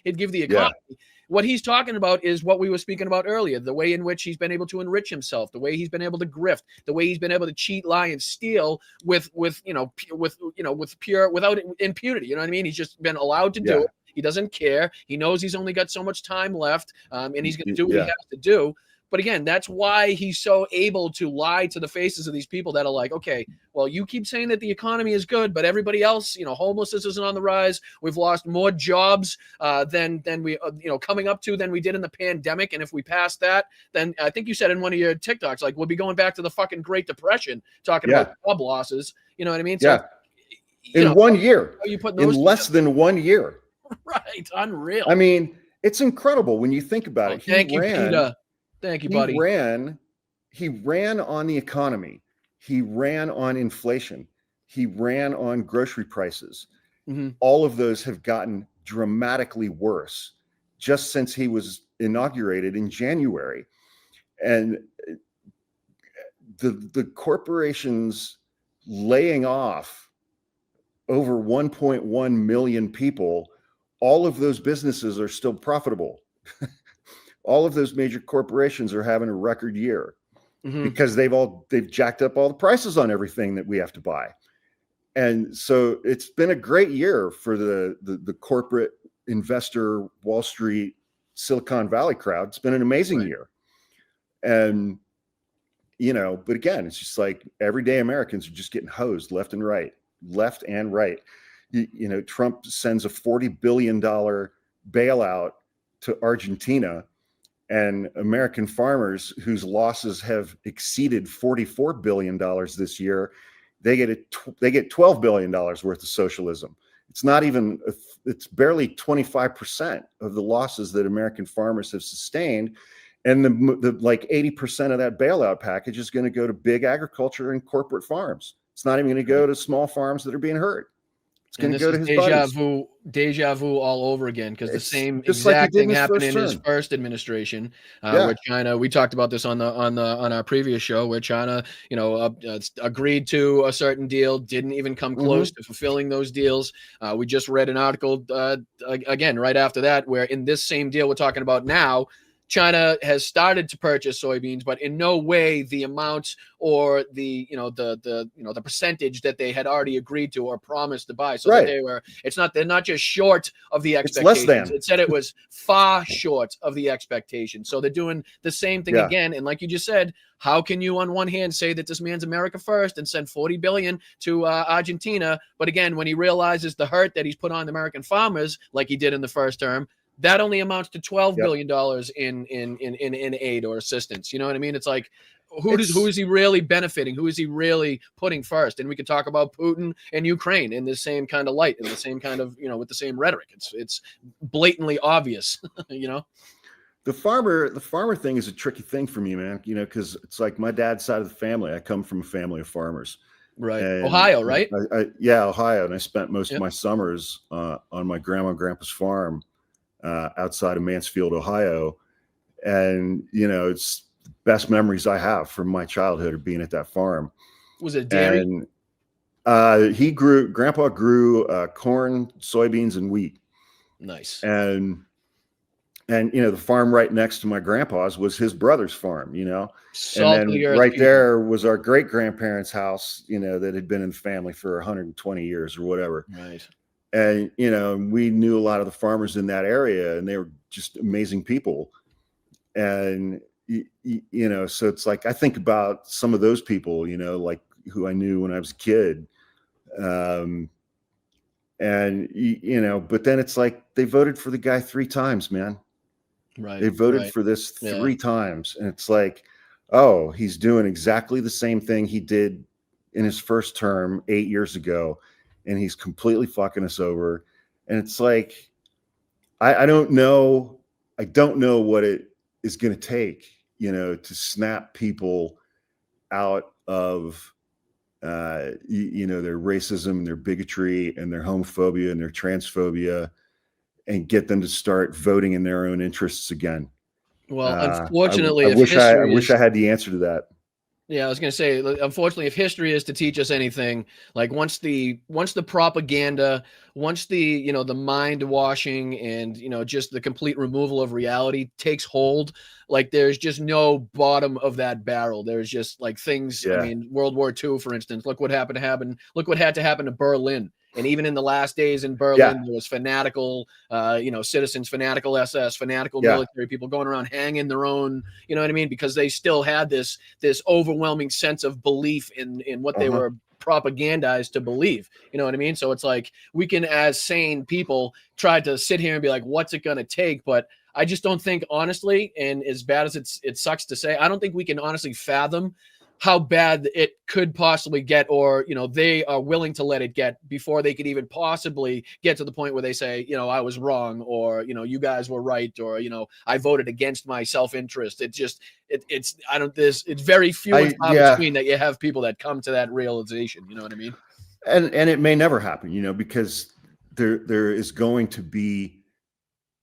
he'd give the economy. Yeah. What he's talking about is what we were speaking about earlier, the way in which he's been able to enrich himself, the way he's been able to grift, the way he's been able to cheat, lie, and steal with pure, without impunity. You know what I mean? He's just been allowed to do it. He doesn't care. He knows he's only got so much time left, and he's going to do what he has to do. But again, that's why he's so able to lie to the faces of these people that are like, okay, well, you keep saying that the economy is good, but everybody else, homelessness isn't on the rise. We've lost more jobs than we, coming up to than we did in the pandemic. And if we pass that, then I think you said in one of your TikToks, like we'll be going back to the fucking Great Depression, talking about job losses. You know what I mean? So, in 1 year, in less than 1 year. Right. Unreal. I mean, it's incredible when you think about it. Thank you, Peter. Thank you, buddy. He ran on the economy. He ran on inflation. He ran on grocery prices. Mm-hmm. All of those have gotten dramatically worse just since he was inaugurated in January. And the corporations laying off over 1.1 million people, all of those businesses are still profitable. All of those major corporations are having a record year because they've jacked up all the prices on everything that we have to buy. And so it's been a great year for the corporate investor, Wall Street, Silicon Valley crowd. It's been an amazing year. And, but again, it's just like everyday Americans are just getting hosed left and right. Trump sends a $40 billion bailout to Argentina, and American farmers whose losses have exceeded $44 billion this year, they get $12 billion worth of socialism. It's not even, it's barely 25% of the losses that American farmers have sustained. And the like 80% of that bailout package is going to go to big agriculture and corporate farms. It's not even going to go to small farms that are being hurt. It's going to go to his deja vu all over again, because the same just exact like thing happened in his first administration, where China. We talked about this on our previous show, where China, agreed to a certain deal, didn't even come close to fulfilling those deals. We just read an article again right after that, where in this same deal we're talking about now, China has started to purchase soybeans, but in no way the amounts or the percentage that they had already agreed to or promised to buy. So that they're not just short of the expectations. It's less than. It said it was far short of the expectations. So they're doing the same thing again. And like you just said, how can you on one hand say that this man's America first and send $40 billion to Argentina, but again, when he realizes the hurt that he's put on the American farmers, like he did in the first term, that only amounts to $12 billion in aid or assistance. You know what I mean? It's like, who is he really benefiting? Who is he really putting first? And we could talk about Putin and Ukraine in the same kind of light, in the same kind of, with the same rhetoric. It's blatantly obvious, The farmer thing is a tricky thing for me, man, because it's like my dad's side of the family. I come from a family of farmers. Right. And Ohio, right? Ohio. And I spent most of my summers on my grandma and grandpa's farm outside of Mansfield, Ohio. And, it's the best memories I have from my childhood of being at that farm. Was it dairy? And Grandpa grew corn, soybeans, and wheat. Nice. And the farm right next to my grandpa's was his brother's farm, Salt and then right there was our great grandparents' house, that had been in the family for 120 years or whatever. Right. And, we knew a lot of the farmers in that area, and they were just amazing people. And, so it's like, I think about some of those people, like who I knew when I was a kid. And, but then it's like, they voted for the guy 3 times, man. Right. They voted for this 3 times. And it's like, oh, he's doing exactly the same thing he did in his first term 8 years ago. And he's completely fucking us over. And it's like, I don't know what it is going to take, to snap people out of, their racism, their bigotry, and their homophobia and their transphobia, and get them to start voting in their own interests again. Well, unfortunately, I wish I had the answer to that. Yeah, I was going to say, unfortunately, if history is to teach us anything, like once the propaganda, once the mind washing and, just the complete removal of reality takes hold, like there's just no bottom of that barrel. There's just like things. Yeah. I mean, World War II, for instance, look what had to happen to Berlin. And even in the last days in Berlin, there was fanatical, citizens, fanatical SS, fanatical military people going around hanging their own, you know what I mean? Because they still had this overwhelming sense of belief in what they were propagandized to believe. You know what I mean? So it's like, we can, as sane people, try to sit here and be like, what's it going to take? But I just don't think, honestly, and as bad as it sucks to say, I don't think we can honestly fathom how bad it could possibly get, or, they are willing to let it get before they could even possibly get to the point where they say, I was wrong, or, you guys were right, or, I voted against my self-interest. It's very few and far between that you have people that come to that realization. You know what I mean? And it may never happen, because there is going to be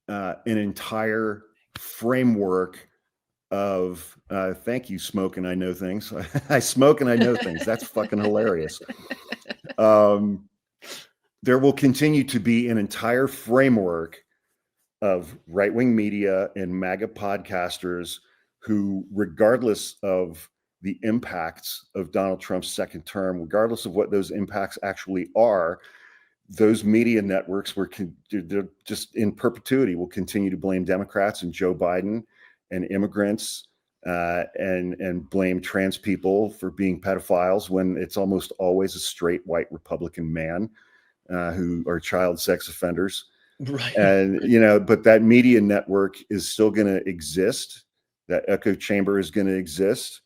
an entire framework of thank you, smoke and I know things. I smoke and I know things. That's fucking hilarious. There will continue to be an entire framework of right-wing media and MAGA podcasters who, regardless of the impacts of Donald Trump's second term, regardless of what those impacts actually are, those media networks they're just in perpetuity will continue to blame Democrats and Joe Biden and immigrants and blame trans people for being pedophiles when it's almost always a straight white Republican man who are child sex offenders. Right. And, but that media network is still going to exist. That echo chamber is going to exist.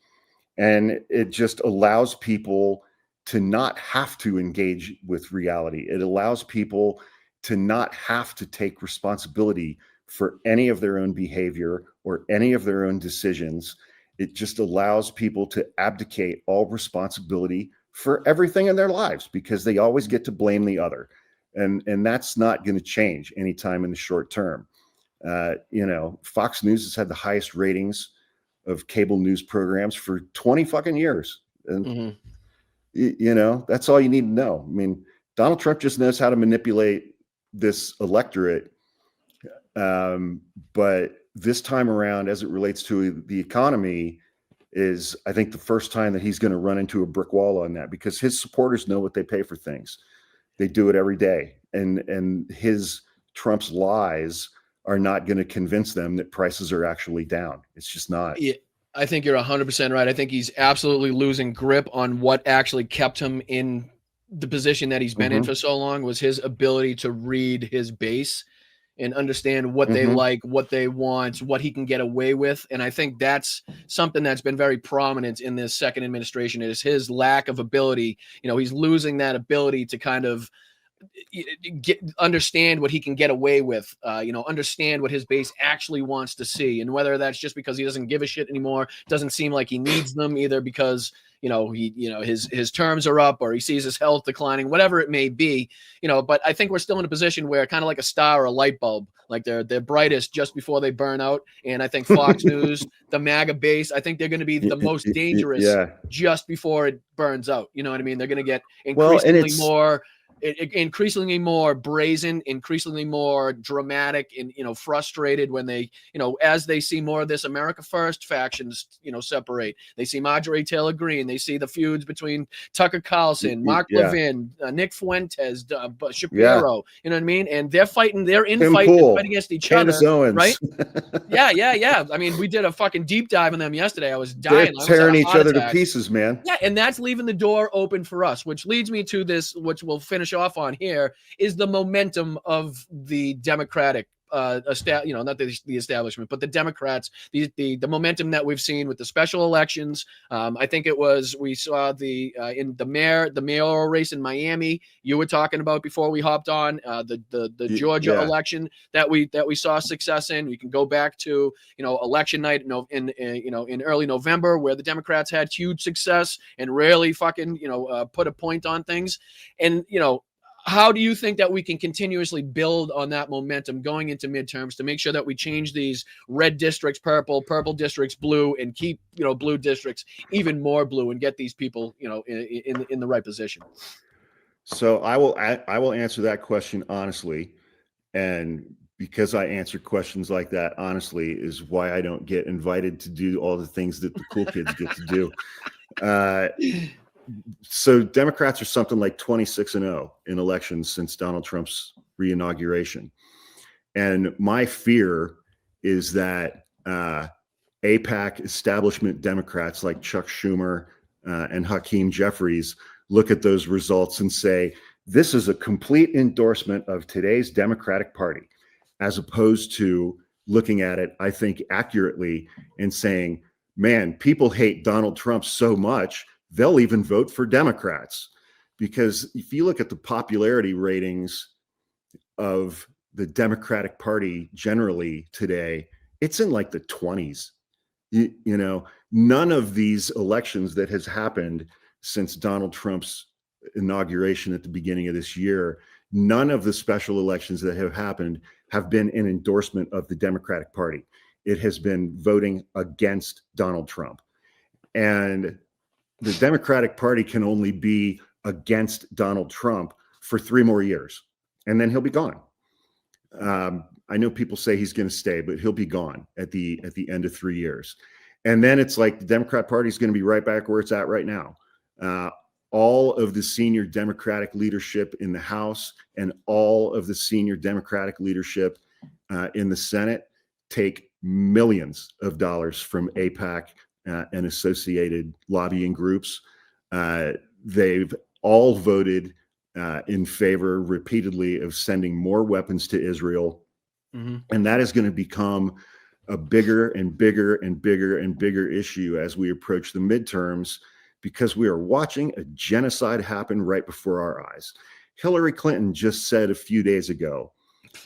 And it just allows people to not have to engage with reality. It allows people to not have to take responsibility for any of their own behavior or any of their own decisions. It just allows people to abdicate all responsibility for everything in their lives because they always get to blame the other. And that's not going to change anytime in the short term. Fox News has had the highest ratings of cable news programs for 20 fucking years. And, that's all you need to know. I mean, Donald Trump just knows how to manipulate this electorate. But this time around, as it relates to the economy, is I think the first time that he's going to run into a brick wall on that because his supporters know what they pay for things. They do it every day. And Trump's lies are not going to convince them that prices are actually down. It's just not. Yeah, I think you're 100% right. I think he's absolutely losing grip on what actually kept him in the position that he's been in for so long was his ability to read his base and understand what they like, what they want, what he can get away with. And I think that's something that's been very prominent in this second administration is his lack of ability. He's losing that ability to kind of understand what he can get away with, understand what his base actually wants to see. And whether that's just because he doesn't give a shit anymore, doesn't seem like he needs them either because his terms are up or he sees his health declining, whatever it may be, but I think we're still in a position where kind of like a star or a light bulb, like they're brightest just before they burn out. And I think Fox News, the MAGA base, I think they're going to be the most dangerous just before it burns out. You know what I mean? They're going to get increasingly more brazen, increasingly more dramatic and, frustrated when they, as they see more of this America First factions, separate. They see Marjorie Taylor Greene. They see the feuds between Tucker Carlson, Mark Levin, Nick Fuentes, Shapiro, you know what I mean? And they're fighting, they're fighting against each Candace other, Owens. right? Yeah. I mean, we did a fucking deep dive on them yesterday. I was dying. They're tearing each other to pieces, man. Yeah, and that's leaving the door open for us, which leads me to this, which we'll finish off on here, is the momentum of the Democratic not the establishment, but the Democrats, the momentum that we've seen with the special elections. I think we saw in the mayoral race in Miami you were talking about before we hopped on, the Georgia election that we saw success in. We can go back to election night in early November where the Democrats had huge success and rarely fucking put a point on things. And how do you think that we can continuously build on that momentum going into midterms to make sure that we change these red districts purple districts blue, and keep blue districts even more blue and get these people in the right position? So I will answer that question honestly, and because I answer questions like that honestly is why I don't get invited to do all the things that the cool kids get to do. So Democrats are something like 26-0 in elections since Donald Trump's re-inauguration. And my fear is that AIPAC establishment Democrats like Chuck Schumer and Hakeem Jeffries look at those results and say, this is a complete endorsement of today's Democratic Party, as opposed to looking at it, I think, accurately and saying, man, people hate Donald Trump so much they'll even vote for Democrats. Because if you look at the popularity ratings of the Democratic Party generally today, it's in like the 20s. None of these elections that has happened since Donald Trump's inauguration at the beginning of this year, none of the special elections that have happened have been an endorsement of the Democratic Party. it has been voting against Donald Trump. And the Democratic Party can only be against Donald Trump for 3 more years, and then he'll be gone. I know people say he's going to stay, but he'll be gone at the end of 3 years. And then it's like the Democrat Party is going to be right back where it's at right now. All of the senior Democratic leadership in the House and all of the senior Democratic leadership in the Senate take millions of dollars from AIPAC and associated lobbying groups. They've all voted in favor repeatedly of sending more weapons to Israel. And that is going to become a bigger and bigger and bigger and bigger issue as we approach the midterms, because we are watching a genocide happen right before our eyes. Hillary Clinton just said a few days ago she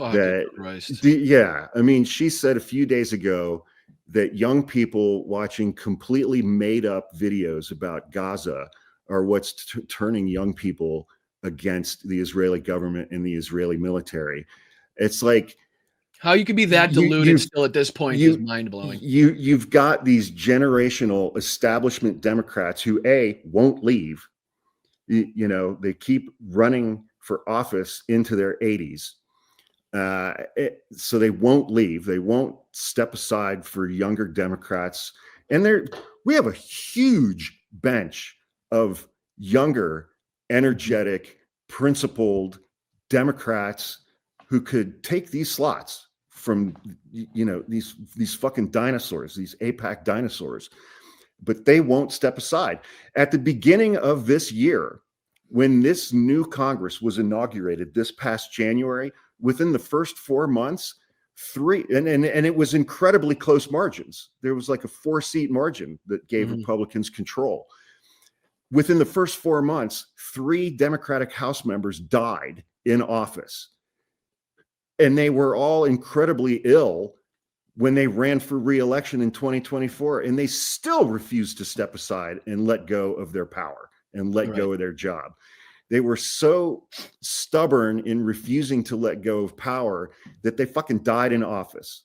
said a few days ago that young people watching completely made up videos about Gaza are what's turning young people against the Israeli government and the Israeli military. It's like, how you can be that deluded still at this point is mind-blowing. You've got these generational establishment Democrats who won't leave. They keep running for office into their 80s. So they won't leave. They won't step aside for younger Democrats. And we have a huge bench of younger, energetic, principled Democrats who could take these slots from these fucking dinosaurs, these AIPAC dinosaurs, but they won't step aside. At the beginning of this year, when this new Congress was inaugurated this past January, within the first 4 months, and it was incredibly close margins. There was like a 4-seat margin that gave Republicans control. Within the first 4 months, 3 Democratic House members died in office. And they were all incredibly ill when they ran for re-election in 2024, and they still refused to step aside and let go of their power and let go of their job. They were so stubborn in refusing to let go of power that they fucking died in office.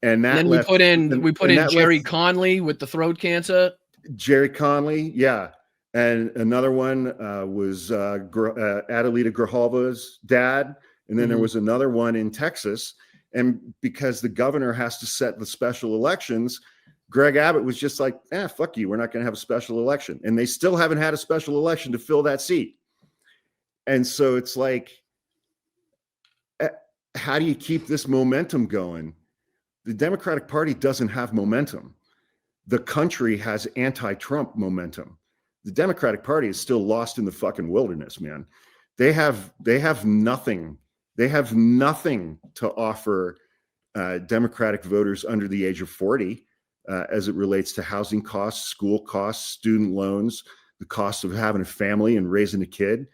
And then we put in Jerry Conley with the throat cancer. Jerry Conley, yeah. And another one was Adelita Grijalva's dad. And then there was another one in Texas. And because the governor has to set the special elections, Greg Abbott was just like, fuck you. We're not going to have a special election. And they still haven't had a special election to fill that seat. And so it's like, how do you keep this momentum going? The Democratic Party doesn't have momentum. The country has anti-Trump momentum. The Democratic Party is still lost in the fucking wilderness, man. They have nothing. They have nothing to offer Democratic voters under the age of 40 as it relates to housing costs, school costs, student loans, the cost of having a family and raising a kid.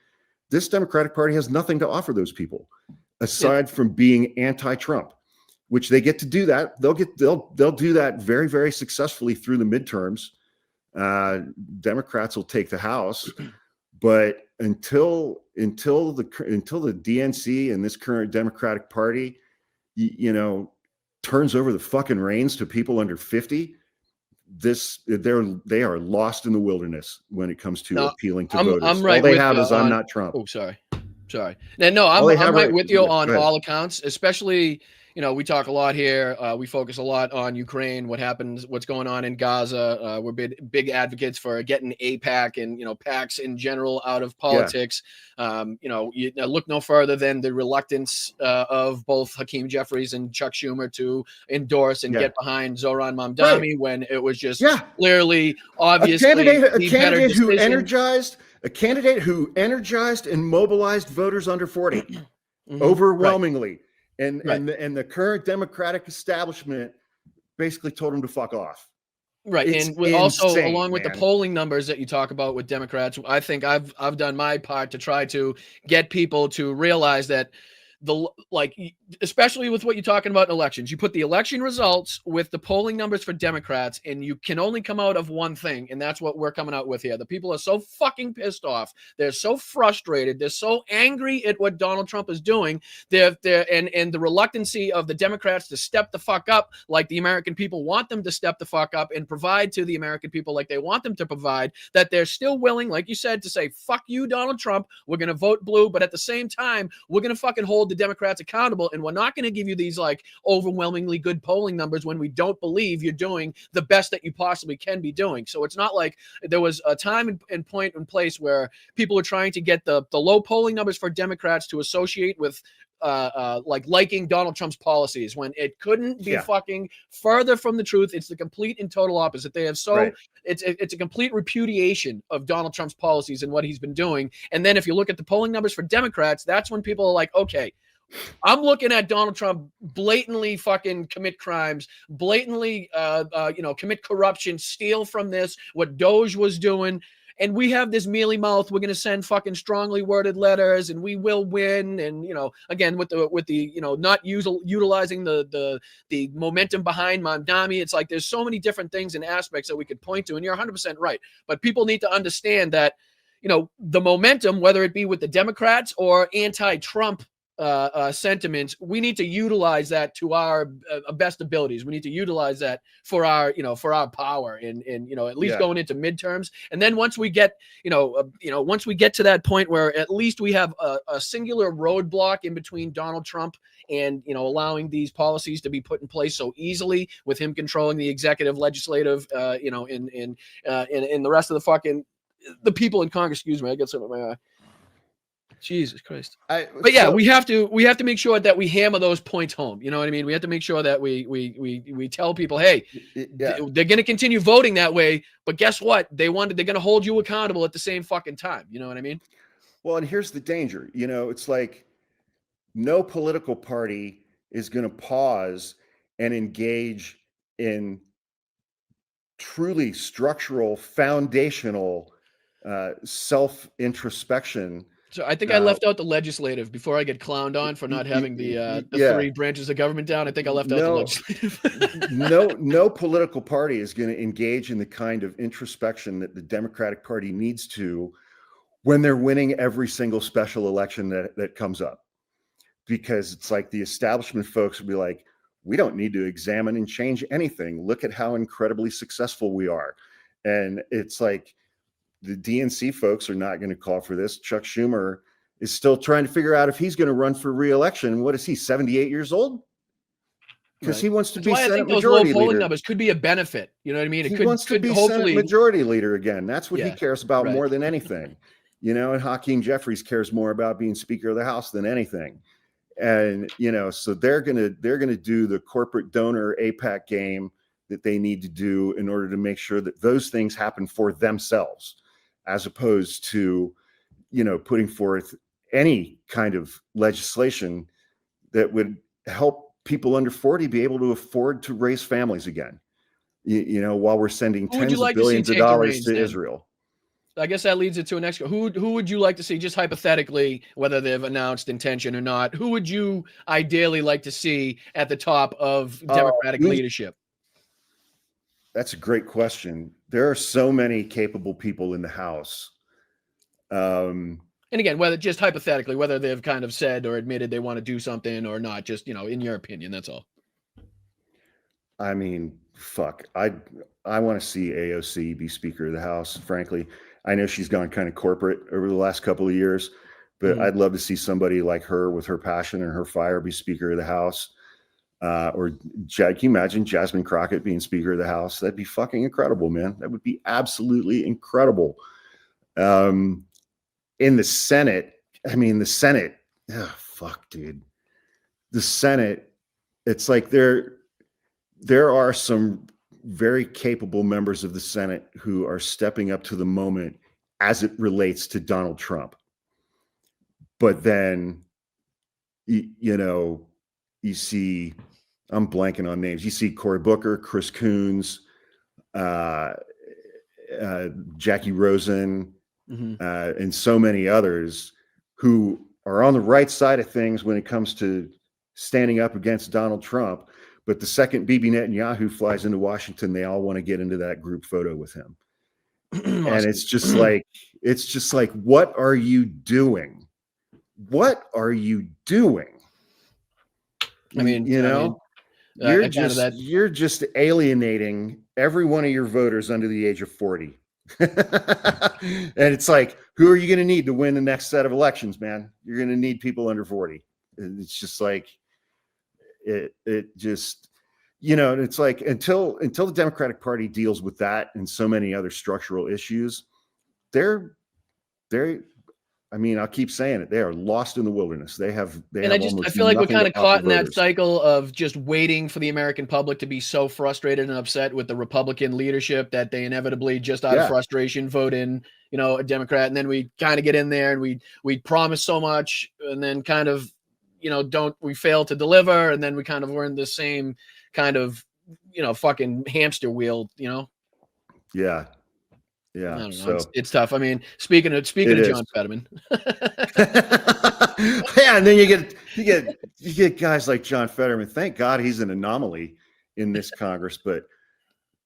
This Democratic Party has nothing to offer those people aside from being anti-Trump, which they get to do that. They'll do that very, very successfully through the midterms. Democrats will take the House, but until the DNC and this current Democratic Party, turns over the fucking reins to people under 50, they are lost in the wilderness when it comes to appealing to voters. I'm right. All they have is I'm not Trump. Oh, sorry. No, I'm right with you on all accounts, especially. We talk a lot here. We focus a lot on Ukraine, what's going on in Gaza. We're big advocates for getting AIPAC and, PACs in general out of politics. Yeah. You look no further than the reluctance of both Hakeem Jeffries and Chuck Schumer to endorse and get behind Zoran Mamdani when it was just clearly, obviously, a candidate who energized and mobilized voters under 40 overwhelmingly. Right. And the current Democratic establishment basically told him to fuck off. Right. It's and insane, along with the polling numbers that you talk about with Democrats, I think I've done my part to try to get people to realize that especially with what you're talking about in elections, you put the election results with the polling numbers for Democrats, and you can only come out of one thing, and that's what we're coming out with here. The people are so fucking pissed off. They're so frustrated. They're so angry at what Donald Trump is doing. And the reluctancy of the Democrats to step the fuck up like the American people want them to step the fuck up and provide to the American people like they want them to provide, that they're still willing, like you said, to say, fuck you, Donald Trump. We're going to vote blue, but at the same time, we're going to fucking hold the Democrats accountable, and we're not going to give you these like overwhelmingly good polling numbers when we don't believe you're doing the best that you possibly can be doing. So it's not like there was a time and point and place where people were trying to get the low polling numbers for Democrats to associate with like liking Donald Trump's policies, when it couldn't be fucking further from the truth. It's the complete and total opposite. They have it's a complete repudiation of Donald Trump's policies and what he's been doing. And then if you look at the polling numbers for Democrats, that's when people are like, okay, I'm looking at Donald Trump blatantly fucking commit crimes, blatantly commit corruption, steal from this, what Doge was doing. And we have this mealy mouth. We're going to send fucking strongly worded letters, and we will win. And again, with the not utilizing the momentum behind Mamdani, it's like there's so many different things and aspects that we could point to. And you're 100% right. But people need to understand that the momentum, whether it be with the Democrats or anti-Trump sentiments, we need to utilize that to our best abilities. We need to utilize that for our power and at least going into midterms. And then once we get once we get to that point where at least we have a singular roadblock in between Donald Trump and allowing these policies to be put in place so easily, with him controlling the executive, legislative, in the rest of the people in Congress. Excuse me, I got something in my eye. Jesus Christ. We have to make sure that we hammer those points home. You know what I mean? We have to make sure that we tell people, hey, they're going to continue voting that way, but guess what? They're going to hold you accountable at the same fucking time. You know what I mean? Well, and here's the danger. It's like no political party is going to pause and engage in truly structural, foundational self-introspection. So I think I left out the legislative before I get clowned on for not having the three branches of government down. I think I left out the legislative. no political party is going to engage in the kind of introspection that the Democratic Party needs to when they're winning every single special election that comes up. Because it's like the establishment folks will be like, we don't need to examine and change anything. Look at how incredibly successful we are. And it's like, the DNC folks are not going to call for this. Chuck Schumer is still trying to figure out if he's going to run for re-election. What is he, 78 years old? Because he wants to be Senate Majority Leader. Polling numbers could be a benefit. You know what I mean? He wants to be Senate Majority Leader again. That's what he cares about more than anything. And Hakeem Jeffries cares more about being Speaker of the House than anything. And so they're gonna do the corporate donor AIPAC game that they need to do in order to make sure that those things happen for themselves, as opposed to, putting forth any kind of legislation that would help people under 40 be able to afford to raise families again, while we're sending tens of billions of dollars to Israel. I guess that leads it to an next. Who would you like to see, just hypothetically, whether they've announced intention or not? Who would you ideally like to see at the top of Democratic leadership? That's a great question. There are so many capable people in the House. And again, whether just hypothetically, whether they've kind of said or admitted they want to do something or not, just, in your opinion, that's all. I mean, fuck. I want to see AOC be Speaker of the House, frankly. I know she's gone kind of corporate over the last couple of years, but I'd love to see somebody like her with her passion and her fire be Speaker of the House. Or can you imagine Jasmine Crockett being Speaker of the House? That'd be fucking incredible, man. That would be absolutely incredible. In the Senate, oh, fuck, dude. The Senate, it's like there are some very capable members of the Senate who are stepping up to the moment as it relates to Donald Trump. But then, you see, I'm blanking on names. You see Cory Booker, Chris Coons, Jackie Rosen, and so many others who are on the right side of things when it comes to standing up against Donald Trump. But the second Bibi Netanyahu flies into Washington, they all want to get into that group photo with him. And it's just like, what are you doing? What are you doing? I mean, you're just alienating every one of your voters under the age of 40. And it's like, who are you going to need to win the next set of elections, man? You're going to need people under 40. It's just like, it just, it's like, until the Democratic Party deals with that and so many other structural issues, I mean, I'll keep saying it. They are lost in the wilderness. I feel like we're kind of caught in that cycle of just waiting for the American public to be so frustrated and upset with the Republican leadership that they inevitably, just out of frustration, vote in, a Democrat. And then we kind of get in there and we promise so much, and then kind of, we fail to deliver. And then we kind of were in the same kind of, fucking hamster wheel, Yeah. Yeah, I don't know. So it's tough. I mean, speaking of John Fetterman, yeah, and then you get guys like John Fetterman. Thank God he's an anomaly in this Congress. But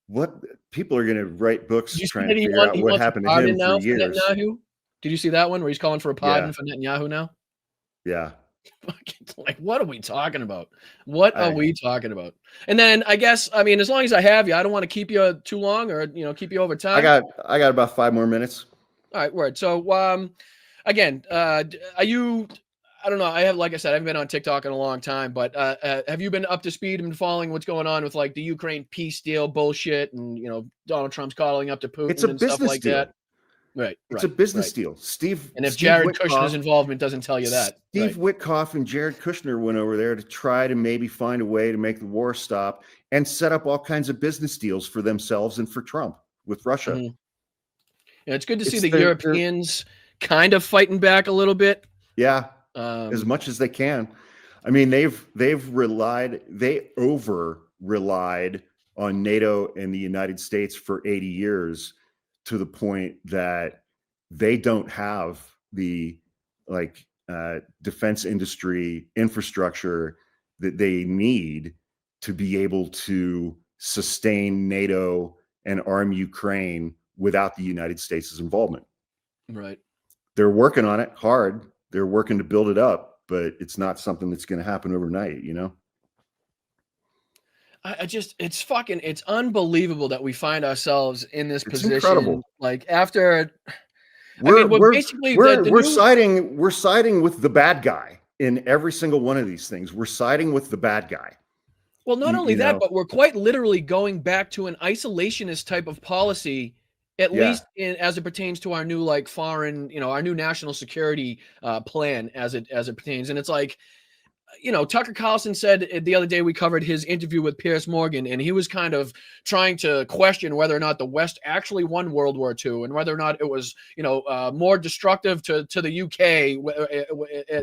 what people are going to write books trying to figure out what happened to him for years. Did you see that one where he's calling for a pardon for Netanyahu now? Yeah. Like, what are we talking about? What are we talking about? And then I guess, I mean, as long as I have you, I don't want to keep you too long or, keep you over time. I got about 5 more minutes. All right. Word. So, again, are you, I don't know. Like I said, I haven't been on TikTok in a long time, but, have you been up to speed and following what's going on with like the Ukraine peace deal bullshit and, Donald Trump's calling up to Putin and stuff like that? Right. It's a business deal. And if Jared Kushner's involvement doesn't tell you that. Steve Witkoff and Jared Kushner went over there to try to maybe find a way to make the war stop and set up all kinds of business deals for themselves and for Trump with Russia. Mm-hmm. Yeah, it's good to see the Europeans kind of fighting back a little bit. Yeah, as much as they can. I mean, they over relied on NATO and the United States for 80 years. To the point that they don't have the defense industry infrastructure that they need to be able to sustain NATO and arm Ukraine without the United States' involvement. Right. They're working on it hard. They're working to build it up, but it's not something that's going to happen overnight, it's unbelievable that we find ourselves in this position. Incredible. Like after, we're siding with the bad guy in every single one of these things. We're siding with the bad guy. Well, not only that, but we're quite literally going back to an isolationist type of policy, at least as it pertains to our new foreign, our new national security plan as it pertains. And it's like, Tucker Carlson said the other day, we covered his interview with Piers Morgan, and he was kind of trying to question whether or not the West actually won World War II and whether or not it was, more destructive to the UK,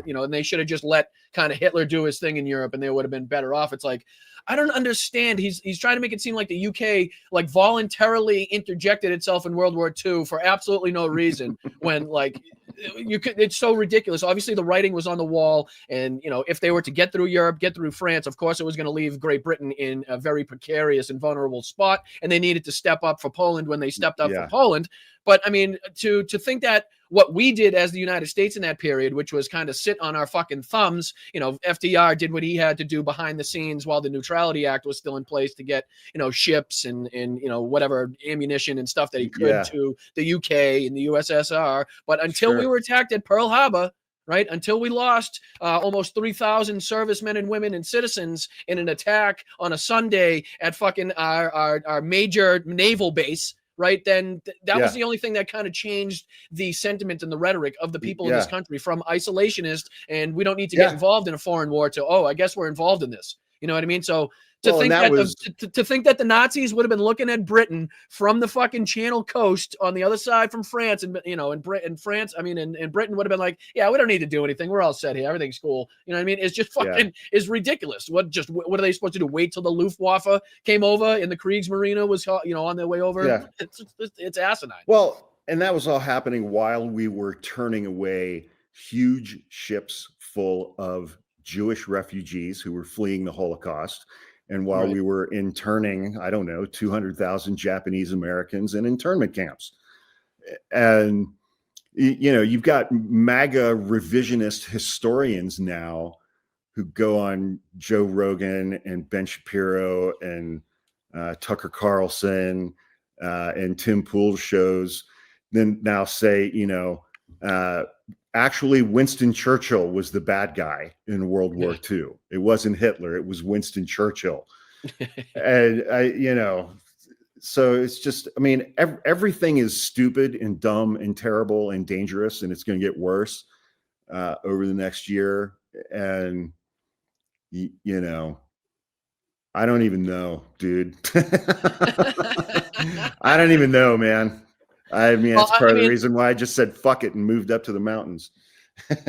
and they should have just let kind of Hitler do his thing in Europe and they would have been better off. It's like, I don't understand. He's trying to make it seem like the UK voluntarily interjected itself in World War II for absolutely no reason when it's so ridiculous. Obviously the writing was on the wall, and if they were to get through Europe, get through France, of course it was going to leave Great Britain in a very precarious and vulnerable spot, and they needed to step up for Poland when they stepped up for Poland. But I mean, to think that what we did as the United States in that period, which was kind of sit on our fucking thumbs, FDR did what he had to do behind the scenes while the Neutrality Act was still in place to get, ships and whatever ammunition and stuff that he could to the UK and the USSR. But until we were attacked at Pearl Harbor, right, until we lost almost 3,000 servicemen and women and citizens in an attack on a Sunday at fucking our major naval base, right, then that was the only thing that kind of changed the sentiment and the rhetoric of the people in this country from isolationist and we don't need to get involved in a foreign war to, I guess we're involved in this. You know what I mean? So to think that the Nazis would have been looking at Britain from the fucking Channel Coast on the other side from France, and and Britain would have been like, yeah, we don't need to do anything. We're all set here. Everything's cool. You know what I mean? It's just fucking is ridiculous. What are they supposed to do? Wait till the Luftwaffe came over and the Kriegsmarine was on their way over? Yeah. It's asinine. Well, and that was all happening while we were turning away huge ships full of Jewish refugees who were fleeing the Holocaust. And while Right. we were interning, I don't know, 200,000 Japanese Americans in internment camps. And, you know, you've got MAGA revisionist historians now who go on Joe Rogan and Ben Shapiro and Tucker Carlson and Tim Pool's shows, then now say, you know, actually Winston Churchill was the bad guy in World War II. It wasn't Hitler, it was Winston Churchill. And you know, so it's just, I mean, everything is stupid and dumb and terrible and dangerous, and it's going to get worse over the next year. And you know, I don't even know, dude. I don't even know, man. I mean, that's part of the reason why I just said fuck it and moved up to the mountains.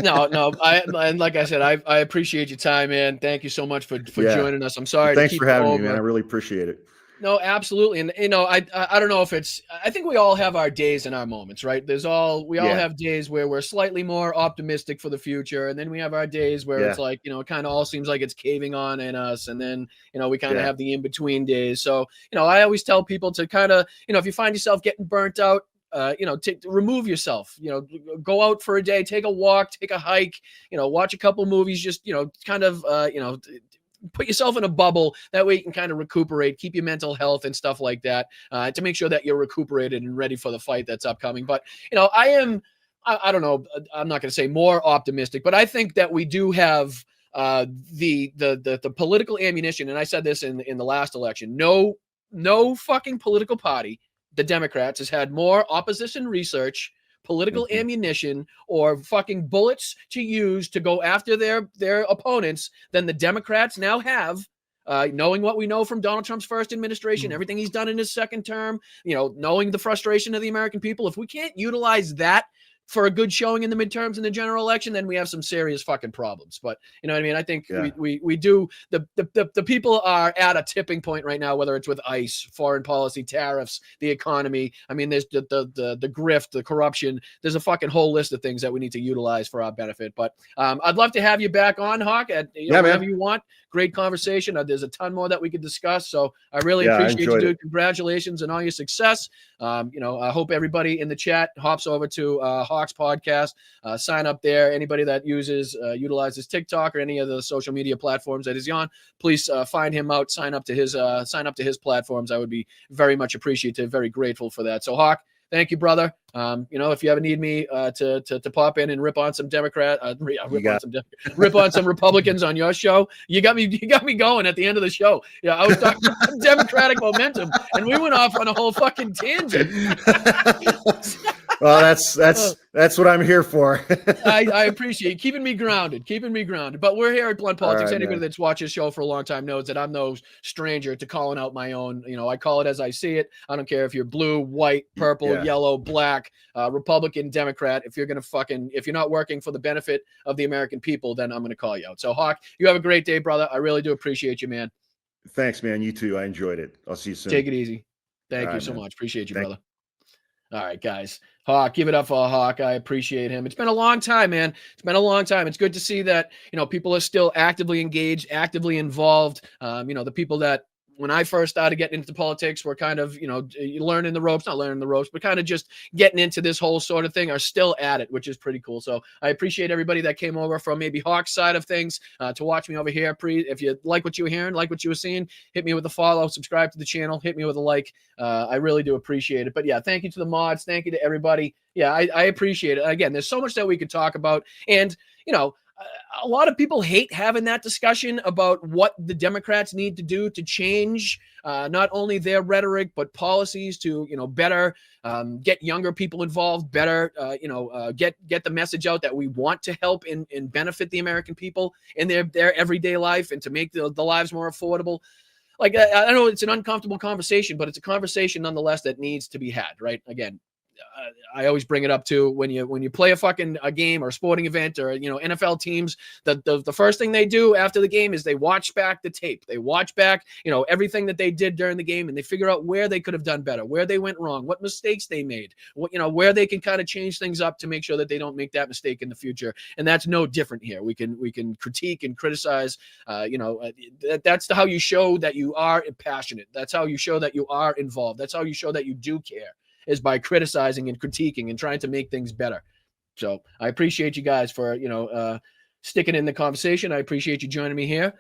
No. And like I said, I appreciate your time, man. Thank you so much for joining us. I'm sorry. Thanks for having me, man. I really appreciate it. No, absolutely. And you know, I don't know if I think we all have our days and our moments, right? We all have days where we're slightly more optimistic for the future. And then we have our days where it's like, you know, it kind of all seems like it's caving on in us. And then, you know, we kind of have the in-between days. So, you know, I always tell people to kind of, you know, if you find yourself getting burnt out, you know, remove yourself, you know, go out for a day, take a walk, take a hike, you know, watch a couple movies, just, you know, kind of, you know, put yourself in a bubble. That way you can kind of recuperate, keep your mental health and stuff like that, to make sure that you're recuperated and ready for the fight that's upcoming. But, you know, I don't know, I'm not going to say more optimistic, but I think that we do have the political ammunition. And I said this in the last election, no fucking political party, the Democrats, has had more opposition research, political ammunition, or fucking bullets to use to go after their opponents than the Democrats now have. Knowing what we know from Donald Trump's first administration, everything he's done in his second term, you know, knowing the frustration of the American people, if we can't utilize that for a good showing in the midterms and the general election, then we have some serious fucking problems. But you know what I mean? I think we do. The people are at a tipping point right now, whether it's with ICE, foreign policy, tariffs, the economy. I mean, there's the grift, the corruption. There's a fucking whole list of things that we need to utilize for our benefit. But I'd love to have you back on, Hawk, at whenever you want. Great conversation. There's a ton more that we could discuss. So I really appreciate you, dude. Congratulations on all your success. You know, I hope everybody in the chat hops over to Hawk's podcast, sign up there. Anybody that utilizes TikTok or any of the social media platforms that he's on, please find him out, sign up to his platforms. I would be very much appreciative, very grateful for that. So Hawk, thank you, brother. You know, if you ever need me to pop in and rip on some rip on some Republicans on your show, you got me going at the end of the show. Yeah, I was talking about Democratic momentum, and we went off on a whole fucking tangent. Well, that's what I'm here for. I appreciate keeping me grounded. But we're here at Blunt Politics. Right, anybody man. that's watched this show for a long time knows that I'm no stranger to calling out my own. You know, I call it as I see it. I don't care if you're blue, white, purple, yellow, black, Republican, Democrat. If you're not working for the benefit of the American people, then I'm gonna call you out. So Hawk, you have a great day, brother. I really do appreciate you, man. Thanks, man. You too. I enjoyed it. I'll see you soon. Take it easy. Thank you so much. Appreciate you, brother. All right, guys. Hawk, give it up for Hawk. I appreciate him. It's been a long time, man. It's been a long time. It's good to see that, you know, people are still actively engaged, actively involved. You know, the people that when I first started getting into politics were kind of, you know, not learning the ropes, but kind of just getting into this whole sort of thing are still at it, which is pretty cool. So I appreciate everybody that came over from maybe Hawk's side of things to watch me over here. If you like what you were hearing, like what you were seeing, hit me with a follow, subscribe to the channel, hit me with a like. I really do appreciate it. But yeah, thank you to the mods. Thank you to everybody. Yeah, I appreciate it. Again, there's so much that we could talk about. And, you know, a lot of people hate having that discussion about what the Democrats need to do to change not only their rhetoric, but policies to, you know, better get younger people involved, better, get the message out that we want to help and benefit the American people in their everyday life and to make the lives more affordable. Like, I know it's an uncomfortable conversation, but it's a conversation nonetheless that needs to be had, right? Again, I always bring it up too when you play a game or a sporting event or NFL teams. The first thing they do after the game is they watch back the tape. They watch back everything that they did during the game, and they figure out where they could have done better, where they went wrong, what mistakes they made, where they can kind of change things up to make sure that they don't make that mistake in the future. And that's no different here. We can critique and criticize. That's how you show that you are passionate. That's how you show that you are involved. That's how you show that you do care, is by criticizing and critiquing and trying to make things better. So I appreciate you guys for, sticking in the conversation. I appreciate you joining me here.